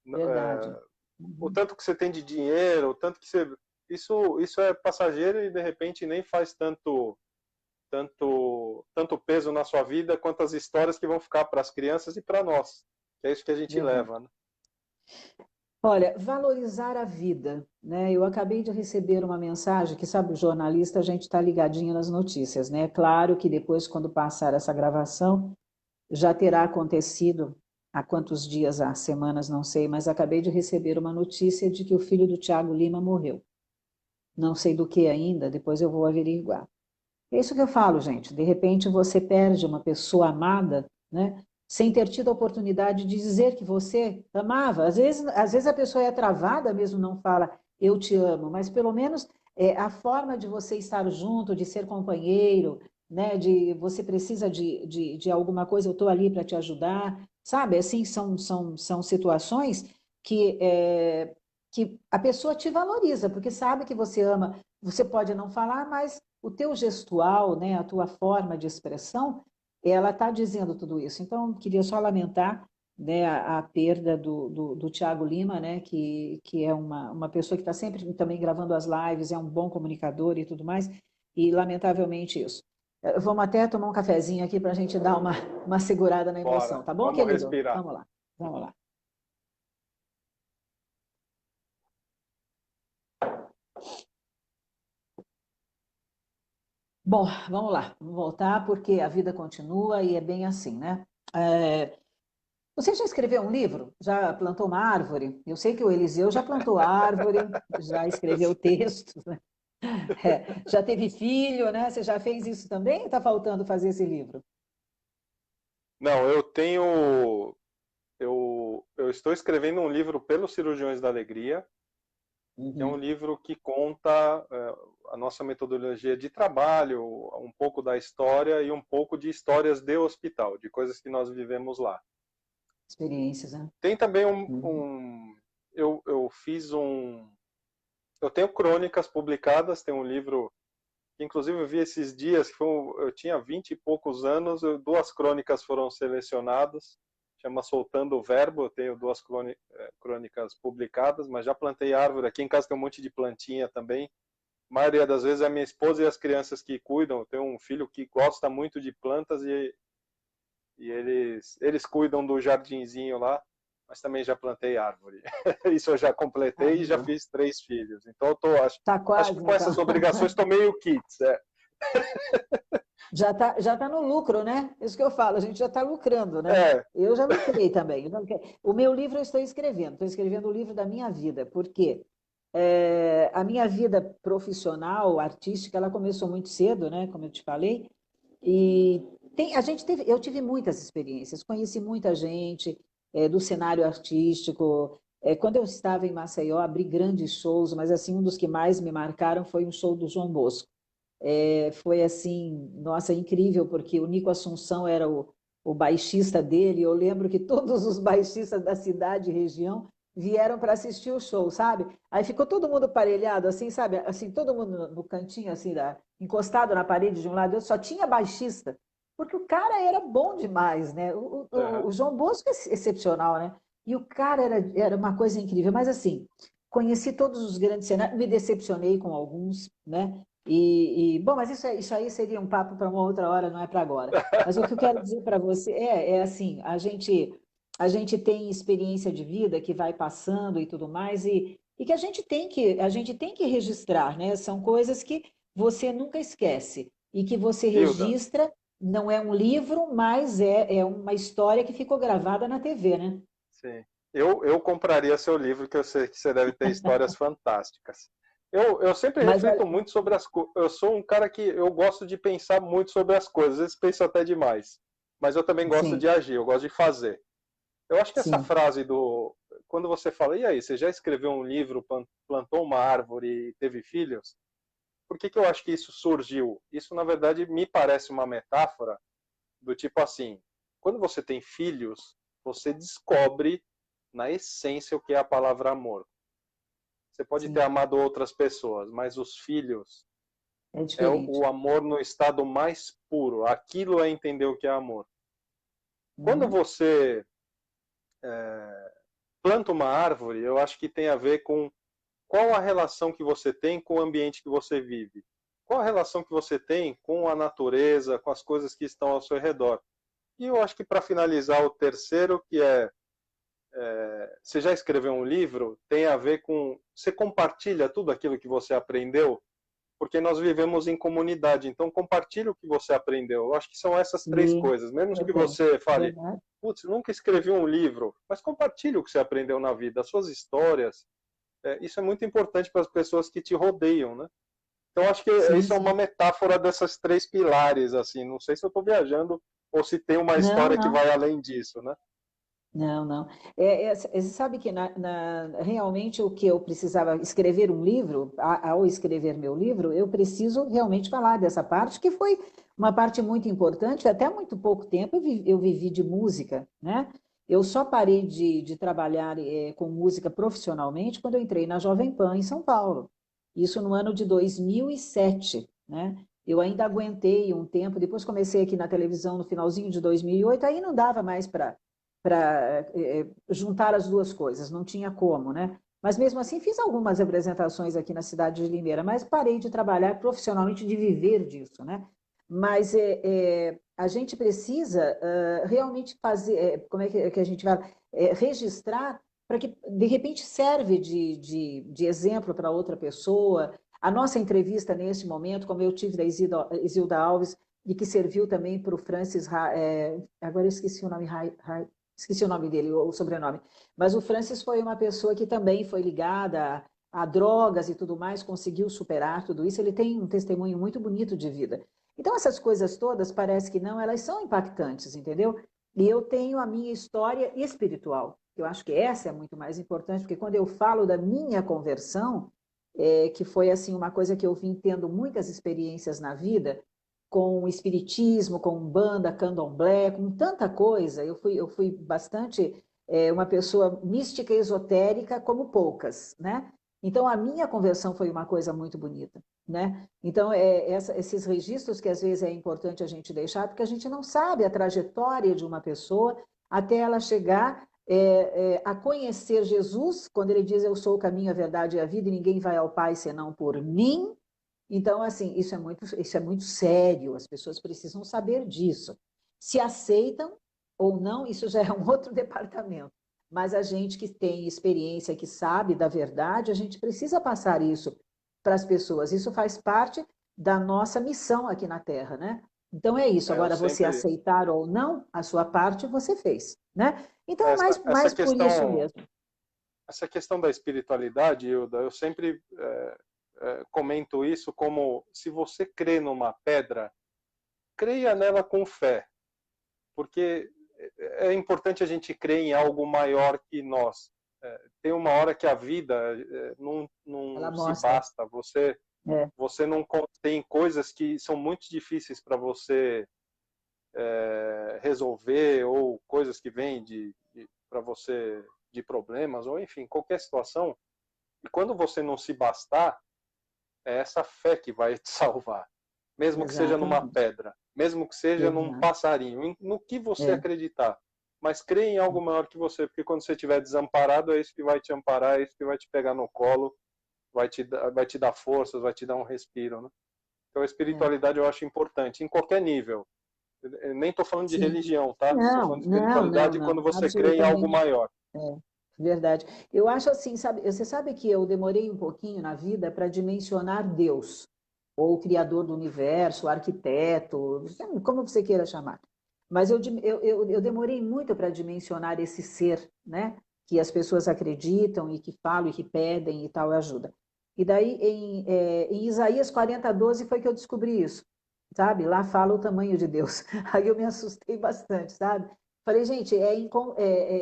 Verdade. O Uhum. tanto que você tem de dinheiro, o tanto que você. Isso é passageiro e de repente nem faz tanto peso na sua vida quanto as histórias que vão ficar para as crianças e para nós. Que é isso que a gente Verdade. leva, né? Olha, valorizar a vida, né? Eu acabei de receber uma mensagem que, sabe, o jornalista, a gente está ligadinho nas notícias, né? Claro que depois, quando passar essa gravação, já terá acontecido há quantos dias, há semanas, não sei, mas acabei de receber uma notícia de que o filho do Tiago Lima morreu. Não sei do que ainda, depois eu vou averiguar. É isso que eu falo, gente. De repente você perde uma pessoa amada, né? Sem ter tido a oportunidade de dizer que você amava. Às vezes a pessoa é travada mesmo, não fala eu te amo, mas pelo menos a forma de você estar junto, de ser companheiro, né? De você precisa de alguma coisa, eu estou ali para te ajudar, sabe? Assim, são situações que a pessoa te valoriza, porque sabe que você ama. Você pode não falar, mas o teu gestual, né, a tua forma de expressão, ela está dizendo tudo isso. Então, queria só lamentar, né, a perda do Tiago Lima, né, que é uma pessoa que está sempre também gravando as lives, é um bom comunicador e tudo mais, e lamentavelmente isso. Vamos até tomar um cafezinho aqui para a gente dar uma segurada na emoção, Bora, tá bom, vamos querido? respirar. Vamos lá, vamos lá. Bom, vamos lá, vamos voltar porque a vida continua e é bem assim, né? É, você já escreveu um livro? Já plantou uma árvore? Eu sei que o Eliseu já plantou árvore, já escreveu textos, né? Já teve filho, né? Você já fez isso também? Está faltando fazer esse livro? Não, eu estou escrevendo um livro pelos Cirurgiões da Alegria, que é um Uhum. livro que conta a nossa metodologia de trabalho, um pouco da história e um pouco de histórias de hospital, de coisas que nós vivemos lá. Experiências, né? Tem também Uhum. eu fiz eu tenho crônicas publicadas, tem um livro que inclusive eu vi esses dias, que eu tinha 20 e poucos anos, duas crônicas foram selecionadas, chama Soltando o Verbo, eu tenho duas crônicas publicadas, mas já plantei árvore, aqui em casa tem um monte de plantinha também, a maioria das vezes é a minha esposa e as crianças que cuidam, eu tenho um filho que gosta muito de plantas e eles cuidam do jardinzinho lá, mas também já plantei árvore. Isso eu já Ah, completei e já boa. fiz 3 filhos. Então Tá acho que quase, com então. essas obrigações estou meio kits. É. Já tá no lucro, né? Isso que eu falo, a gente já está lucrando, né? É, Eu já lucrei também. O meu livro eu estou escrevendo o livro da minha vida, porque a minha vida profissional, artística, ela começou muito cedo, né? Como eu te falei, e eu tive muitas experiências, conheci muita gente do cenário artístico. Quando eu estava em Maceió, abri grandes shows, mas assim um dos que mais me marcaram foi um show do João Bosco. Foi assim, nossa, incrível, porque o Nico Assunção era o baixista dele. Eu lembro que todos os baixistas da cidade e região vieram para assistir o show, sabe? Aí ficou todo mundo parelhado, assim, sabe? Assim, todo mundo no cantinho, assim, encostado na parede de um lado, eu só tinha baixista, porque o cara era bom demais, né? O uhum. João Bosco é excepcional, né? E o cara era uma coisa incrível, mas assim, conheci todos os grandes cenários, me decepcionei com alguns, né? Bom, mas isso aí seria um papo para uma outra hora, não é para agora. Mas o que eu quero dizer para você é assim, a gente tem experiência de vida que vai passando e tudo mais, e que a gente tem que registrar, né? São coisas que você nunca esquece e que você Hilda, registra, não é um livro, mas é uma história que ficou gravada na TV, né? sim. Eu compraria seu livro, que eu sei que você deve ter histórias fantásticas. Eu sempre Mas reflito olha, muito sobre as coisas. Eu sou um cara que eu gosto de pensar muito sobre as coisas. Às vezes penso até demais. Mas eu também gosto de sim, agir, eu gosto de fazer. Eu acho que essa sim. frase do. Quando você fala, e aí, você já escreveu um livro, plantou uma árvore e teve filhos? Por que eu acho que isso surgiu? Isso, na verdade, me parece uma metáfora do tipo assim: quando você tem filhos, você descobre na essência o que é a palavra amor. Você pode ter Sim, amado outras pessoas, mas os filhos é é diferente. o amor no estado mais puro. Aquilo é entender o que é amor. Quando Uhum. você planta uma árvore, eu acho que tem a ver com qual a relação que você tem com o ambiente que você vive. Qual a relação que você tem com a natureza, com as coisas que estão ao seu redor. E eu acho que para finalizar o terceiro, que você já escreveu um livro, tem a ver com você compartilha tudo aquilo que você aprendeu, porque nós vivemos em comunidade. Então compartilhe o que você aprendeu. Eu acho que são essas três Sim, coisas. Menos eu que tenho. você fale, Verdade? putz, nunca escrevi um livro, mas compartilhe o que você aprendeu na vida, as suas histórias. Isso é muito importante para as pessoas que te rodeiam, né? Então acho que Sim, isso é uma sim. metáfora dessas três pilares, assim. Não sei se eu estou viajando ou se tem uma Não, história que não. vai além disso, né? Não, não. Você sabe que realmente o que eu precisava escrever um livro, ao escrever meu livro, eu preciso realmente falar dessa parte, que foi uma parte muito importante. Até muito pouco tempo eu vivi de música, né? Eu só parei de trabalhar com música profissionalmente quando eu entrei na Jovem Pan em São Paulo. Isso no ano de 2007, né? Eu ainda aguentei um tempo, depois comecei aqui na televisão no finalzinho de 2008, aí não dava mais para juntar as duas coisas, não tinha como, né? Mas mesmo assim fiz algumas apresentações aqui na cidade de Limeira, mas parei de trabalhar profissionalmente, de viver disso, né? Mas a gente precisa realmente fazer, como é que a gente vai registrar para que de repente serve de exemplo para outra pessoa. A nossa entrevista neste momento, como eu tive da Isilda Alves, e que serviu também para o Francis, agora eu esqueci o nome, esqueci o nome dele, o sobrenome, mas o Francis foi uma pessoa que também foi ligada a drogas e tudo mais, conseguiu superar tudo isso, ele tem um testemunho muito bonito de vida. Então, essas coisas todas, parece que não, elas são impactantes, entendeu? E eu tenho a minha história espiritual. Eu acho que essa é muito mais importante, porque quando eu falo da minha conversão, que foi assim uma coisa que eu vim tendo muitas experiências na vida, com o espiritismo, com umbanda, candomblé, com tanta coisa. Eu fui bastante uma pessoa mística e esotérica como poucas, né? Então, a minha conversão foi uma coisa muito bonita, né? Então, esses registros que às vezes é importante a gente deixar, porque a gente não sabe a trajetória de uma pessoa até ela chegar a conhecer Jesus, quando ele diz, eu sou o caminho, a verdade e a vida, e ninguém vai ao Pai senão por mim. Então, assim, isso é muito sério, as pessoas precisam saber disso. Se aceitam ou não, isso já é um outro departamento. Mas a gente que tem experiência, que sabe da verdade, a gente precisa passar isso para as pessoas. Isso faz parte da nossa missão aqui na Terra, né? Então é isso. Eu Agora, você sempre aceitar ou não, a sua parte você fez, né? Então é essa mais por isso questão mesmo. essa questão da espiritualidade, Hilda, eu sempre comento isso como se você crê numa pedra, creia nela com fé, porque é importante a gente crer em algo maior que nós. Tem uma hora que a vida Ela não se mostra. basta, você não tem coisas que são muito difíceis para você resolver, ou coisas que vêm para você de problemas, ou enfim, qualquer situação. E quando você não se bastar, é essa fé que vai te salvar. Mesmo que seja numa Exatamente. pedra, mesmo que seja num Exato. passarinho, no que você É. acreditar. Mas crê em algo maior que você, porque quando você estiver desamparado, é isso que vai te amparar, é isso que vai te pegar no colo, vai te dar forças, vai te dar um respiro. Né? Então a É. espiritualidade eu acho importante, em qualquer nível. Eu nem estou falando de Sim. religião, tá? Estou Não, falando de não, não, espiritualidade quando não, você crê em algo absolutamente. maior. É, verdade. Eu acho assim, sabe, você sabe que eu demorei um pouquinho na vida para dimensionar Deus, ou o Criador do universo, o arquiteto, como você queira chamar. Mas eu demorei muito para dimensionar esse ser, né? Que as pessoas acreditam e que falam e que pedem e tal ajuda. E daí, em Isaías 40:12 foi que eu descobri isso, sabe? Lá fala o tamanho de Deus. Aí eu me assustei bastante, sabe? Falei, gente, é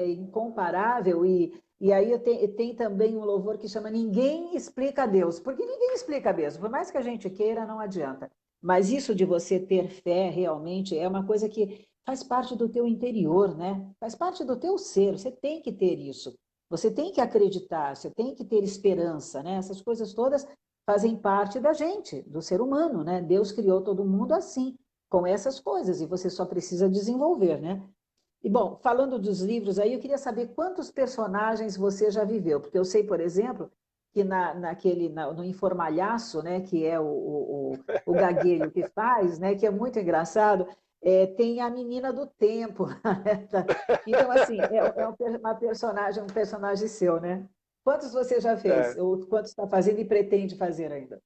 incomparável e aí tem também um louvor que chama Ninguém Explica Deus, porque ninguém explica mesmo, por mais que a gente queira, não adianta. Mas isso de você ter fé realmente é uma coisa que faz parte do teu interior, né? Faz parte do teu ser, você tem que ter isso. Você tem que acreditar, você tem que ter esperança, né? Essas coisas todas fazem parte da gente, do ser humano, né? Deus criou todo mundo assim, com essas coisas, e você só precisa desenvolver, né? E, bom, falando dos livros aí, eu queria saber quantos personagens você já viveu, porque eu sei, por exemplo, que no Informalhaço, né, que é o gagueiro que faz, né, que é muito engraçado, tem a menina do tempo. Então, assim, um personagem seu, né? Quantos você já fez? É, Ou quantos está fazendo e pretende fazer ainda?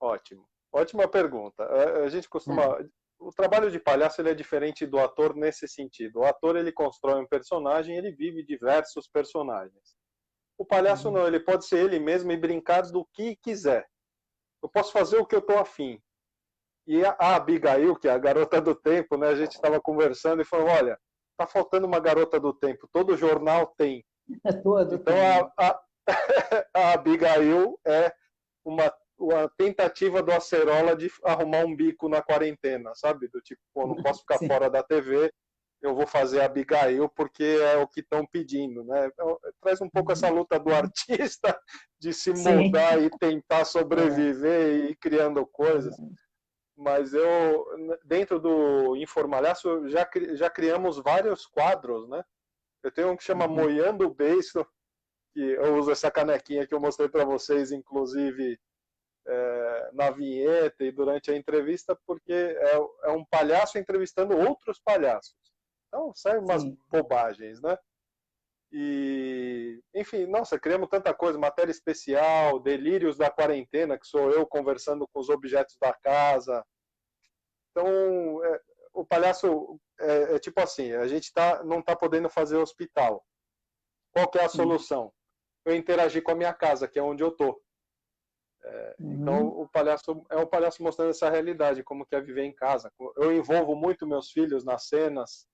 ótimo. Ótima pergunta. A gente costuma. Ah, O trabalho de palhaço ele é diferente do ator nesse sentido. O ator ele constrói um personagem, ele vive diversos personagens. O palhaço uhum. não, ele pode ser ele mesmo e brincar do que quiser. Eu posso fazer o que eu estou afim. E a Abigail, que é a garota do tempo, né? A gente estava conversando e falou: olha, tá faltando uma garota do tempo. Todo jornal tem. Todo Então tem, é. a Abigail é uma tentativa do Acerola de arrumar um bico na quarentena, sabe? Do tipo, pô, não posso ficar Sim, fora da TV, eu vou fazer a Abigail porque é o que estão pedindo, né? Então, traz um pouco essa uhum. luta do artista de se Sim. moldar e tentar É, sobreviver e ir criando coisas. é, Mas dentro do Informalhaço, já criamos vários quadros, né? Eu tenho um que chama uhum. Moiando o Beiço, que eu uso essa canequinha que eu mostrei para vocês, inclusive na vinheta e durante a entrevista, porque é um palhaço entrevistando outros palhaços. Então, sai umas Sim. bobagens, né? E, enfim, nossa, criamos tanta coisa, matéria especial, delírios da quarentena, que sou eu conversando com os objetos da casa. Então, o palhaço é tipo assim, a gente não está podendo fazer hospital. Qual que é a Sim. solução? Eu interagir com a minha casa, que é onde eu estou. Então, Uhum. o palhaço é um palhaço mostrando essa realidade, como que é viver em casa. Eu envolvo muito meus filhos nas cenas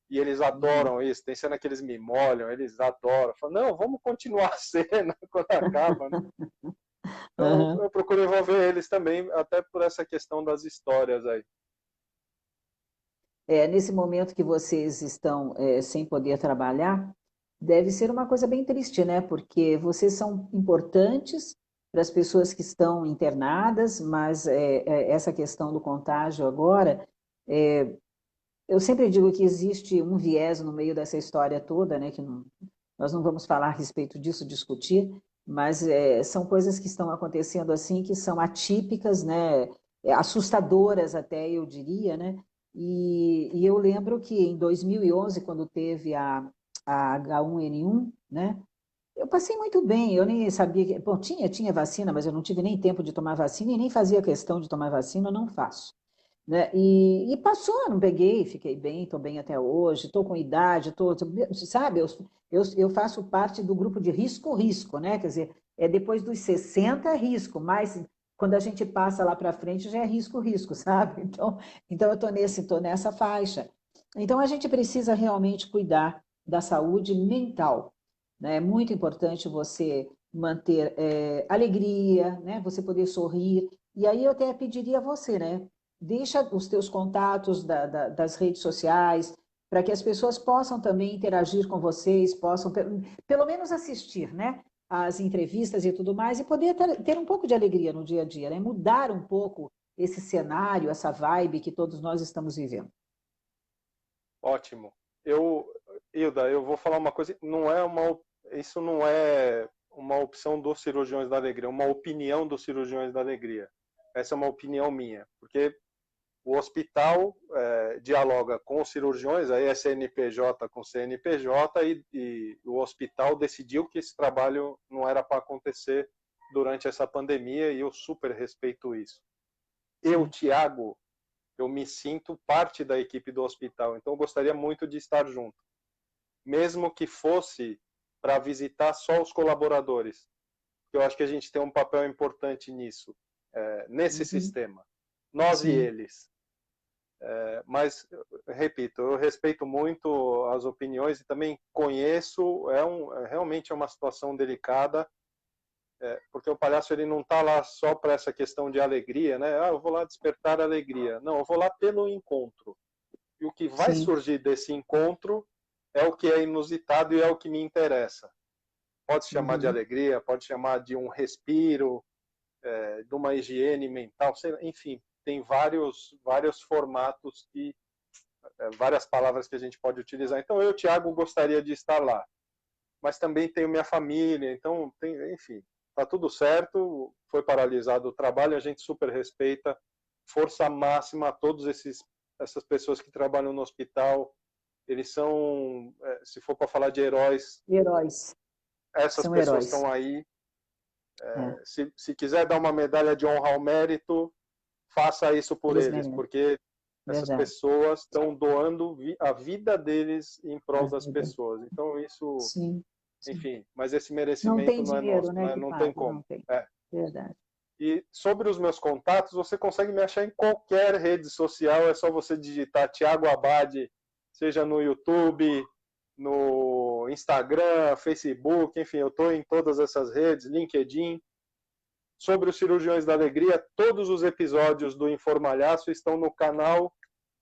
e eles Uhum. adoram isso. Tem cena que eles me molham, eles adoram. Falam, não, vamos continuar a cena quando acaba, né? Então, Uhum. eu procuro envolver eles também, até por essa questão das histórias aí. Nesse momento que vocês estão sem poder trabalhar, deve ser uma coisa bem triste, né? Porque vocês são importantes para as pessoas que estão internadas, mas essa questão do contágio agora, é, eu sempre digo que existe um viés no meio dessa história toda, né? Que nós não vamos falar a respeito disso, discutir, mas são coisas que estão acontecendo assim, que são atípicas, né? Assustadoras até, eu diria, né? E eu lembro que em 2011, quando teve a H1N1, né? Eu passei muito bem, eu nem sabia que. Bom, tinha vacina, mas eu não tive nem tempo de tomar vacina e nem fazia questão de tomar vacina, eu não faço. Né? E passou, não peguei, fiquei bem, estou bem até hoje, estou com idade, sabe, eu faço parte do grupo de risco, né? Quer dizer, depois dos 60 é risco, mas quando a gente passa lá para frente já é risco, sabe? Então eu estou nessa faixa. Então a gente precisa realmente cuidar da saúde mental, né? É muito importante você manter alegria, né? Você poder sorrir. E aí eu até pediria a você, né? Deixa os teus contatos das redes sociais, para que as pessoas possam também interagir com vocês, possam pelo menos assistir, né? As entrevistas e tudo mais, e poder ter um pouco de alegria no dia a dia, né? Mudar um pouco esse cenário, essa vibe que todos nós estamos vivendo. Ótimo. Hilda, eu vou falar uma coisa, isso não é uma opção dos cirurgiões da alegria, é uma opinião dos cirurgiões da alegria. Essa é uma opinião minha, porque o hospital dialoga com os cirurgiões, aí é CNPJ com CNPJ, e o hospital decidiu que esse trabalho não era para acontecer durante essa pandemia, e eu super respeito isso. Eu, Sim. Tiago, eu me sinto parte da equipe do hospital, então eu gostaria muito de estar junto, mesmo que fosse para visitar só os colaboradores, porque eu acho que a gente tem um papel importante nisso, nesse Uhum. sistema, nós e Sim. eles. Mas, repito, eu respeito muito as opiniões e também conheço, realmente é uma situação delicada, porque o palhaço ele não está lá só para essa questão de alegria, né? Ah, eu vou lá despertar alegria. Não, eu vou lá pelo encontro. E o que vai Sim. surgir desse encontro é o que é inusitado e é o que me interessa. Pode se chamar de Uhum. alegria, pode chamar de um respiro, de uma higiene mental, enfim, tem vários formatos e várias palavras que a gente pode utilizar. Então eu, Tiago, gostaria de estar lá, mas também tenho minha família, então, enfim, está tudo certo, foi paralisado o trabalho, a gente super respeita, força máxima a essas pessoas que trabalham no hospital, eles são, se for para falar de heróis, Heróis. essas São pessoas heróis. estão aí. É, Se quiser dar uma medalha de honra ao mérito, faça isso por eles eles, merecem. porque essas Verdade. pessoas estão doando a vida deles em A prol das vida. pessoas. Então, isso, Sim, sim. enfim, mas esse Não merecimento tem não é dinheiro, nosso, né, que não tem pague, como. não tem. Verdade. E sobre os meus contatos, você consegue me achar em qualquer rede social, é só você digitar Tiago Abad, seja no YouTube, no Instagram, Facebook, enfim, eu estou em todas essas redes, LinkedIn. Sobre os Cirurgiões da Alegria, todos os episódios do Informalhaço estão no canal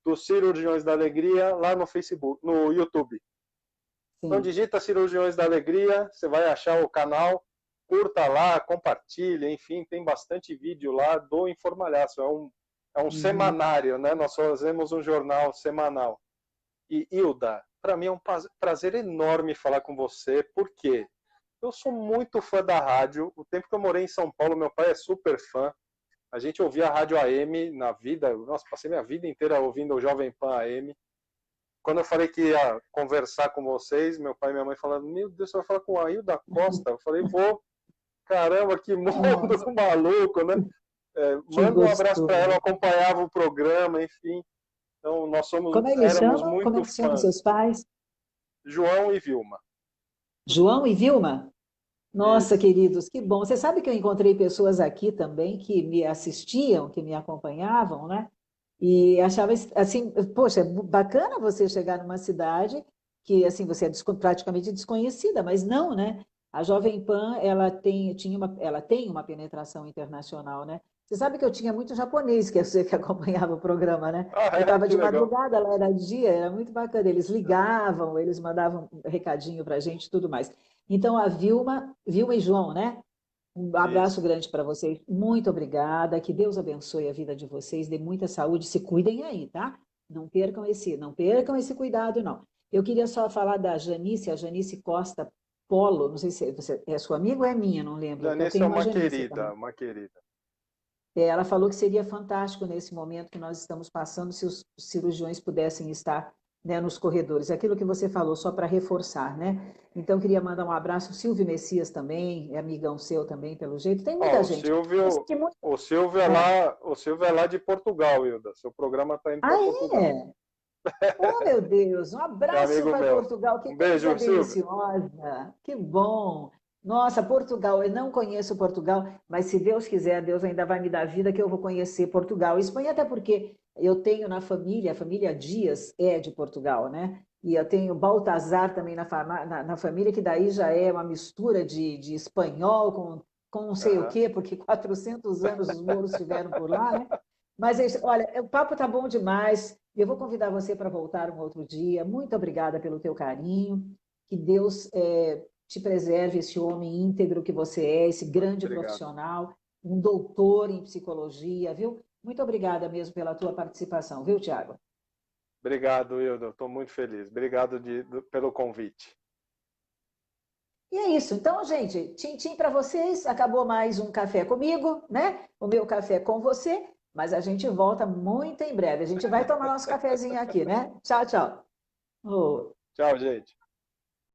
dos Cirurgiões da Alegria, lá no Facebook, no YouTube. Então Sim. digita Cirurgiões da Alegria, você vai achar o canal, curta lá, compartilha, enfim, tem bastante vídeo lá do Informalhaço. É um Uhum. semanário, né? Nós fazemos um jornal semanal. E Hilda, para mim é um prazer enorme falar com você, porque eu sou muito fã da rádio. O tempo que eu morei em São Paulo, meu pai é super fã. A gente ouvia a rádio AM na vida. Nossa, passei minha vida inteira ouvindo o Jovem Pan AM. quando eu falei que ia conversar com vocês, meu pai e minha mãe falando, meu Deus, você vai falar com o Ailda Costa? Eu falei, vou. Caramba, que mundo Nossa, maluco, né? que Manda um abraço para ela, eu gostoso. acompanhava o programa, enfim. Então, Como é que eles éramos chamam? Como é muito que chamam fãs. seus pais? João e Vilma. João e Vilma? Nossa, Isso. queridos, que bom. Você sabe que eu encontrei pessoas aqui também que me assistiam, que me acompanhavam, né? E achava assim, poxa, bacana você chegar numa cidade que assim você é praticamente desconhecida, mas não, né? A Jovem Pan, ela tem uma penetração internacional, né? Você sabe que eu tinha muito japonês, que é você que acompanhava o programa, né? Ah, Eu é, estava que de legal. madrugada, ela era dia, era muito bacana. Eles ligavam, eles mandavam um recadinho para a gente e tudo mais. Então, a Vilma e João, né? Um abraço Isso. grande para vocês. Muito obrigada. Que Deus abençoe a vida de vocês, dê muita saúde. Se cuidem aí, tá? Não percam esse cuidado, não. Eu queria só falar da Janice, a Janice Costa Polo. Não sei se você é sua amiga ou é minha, não lembro, porque eu Janice é tenho uma uma Janice querida, também. uma querida. Ela falou que seria fantástico nesse momento que nós estamos passando se os cirurgiões pudessem estar, né, nos corredores. Aquilo que você falou, só para reforçar, né? Então, queria mandar um abraço. Silvio Messias também, é amigão seu também, pelo jeito. Tem Ó, muita gente. Eu sei que muito... Ah, O Silvio é lá de Portugal, Hilda. Seu programa está indo para ah, Portugal. é? Oh, meu Deus, um É abraço amigo para meu. Portugal, que Um coisa beijo, Silvio. deliciosa, que bom. Nossa, Portugal, eu não conheço Portugal, mas se Deus quiser, Deus ainda vai me dar vida que eu vou conhecer Portugal. Espanha, até porque eu tenho na família, a família Dias é de Portugal, né? E eu tenho Baltazar também na família, que daí já é uma mistura de espanhol com não sei o Aham. quê, porque 400 anos os mouros estiveram por lá, né? Mas, olha, o papo tá bom demais. Eu vou convidar você para voltar um outro dia. Muito obrigada pelo teu carinho. Que Deus te preserve esse homem íntegro que você é, esse grande Obrigado. profissional, um doutor em psicologia, viu? Muito obrigada mesmo pela tua participação, viu, Tiago? Obrigado, Hilda. Estou muito feliz. Obrigado pelo convite. E é isso. Então, gente, tchim-tchim para vocês. Acabou mais um café comigo, né? O meu café com você. Mas a gente volta muito em breve. A gente vai tomar nosso cafezinho aqui, né? Tchau, tchau. Oh. Tchau, gente.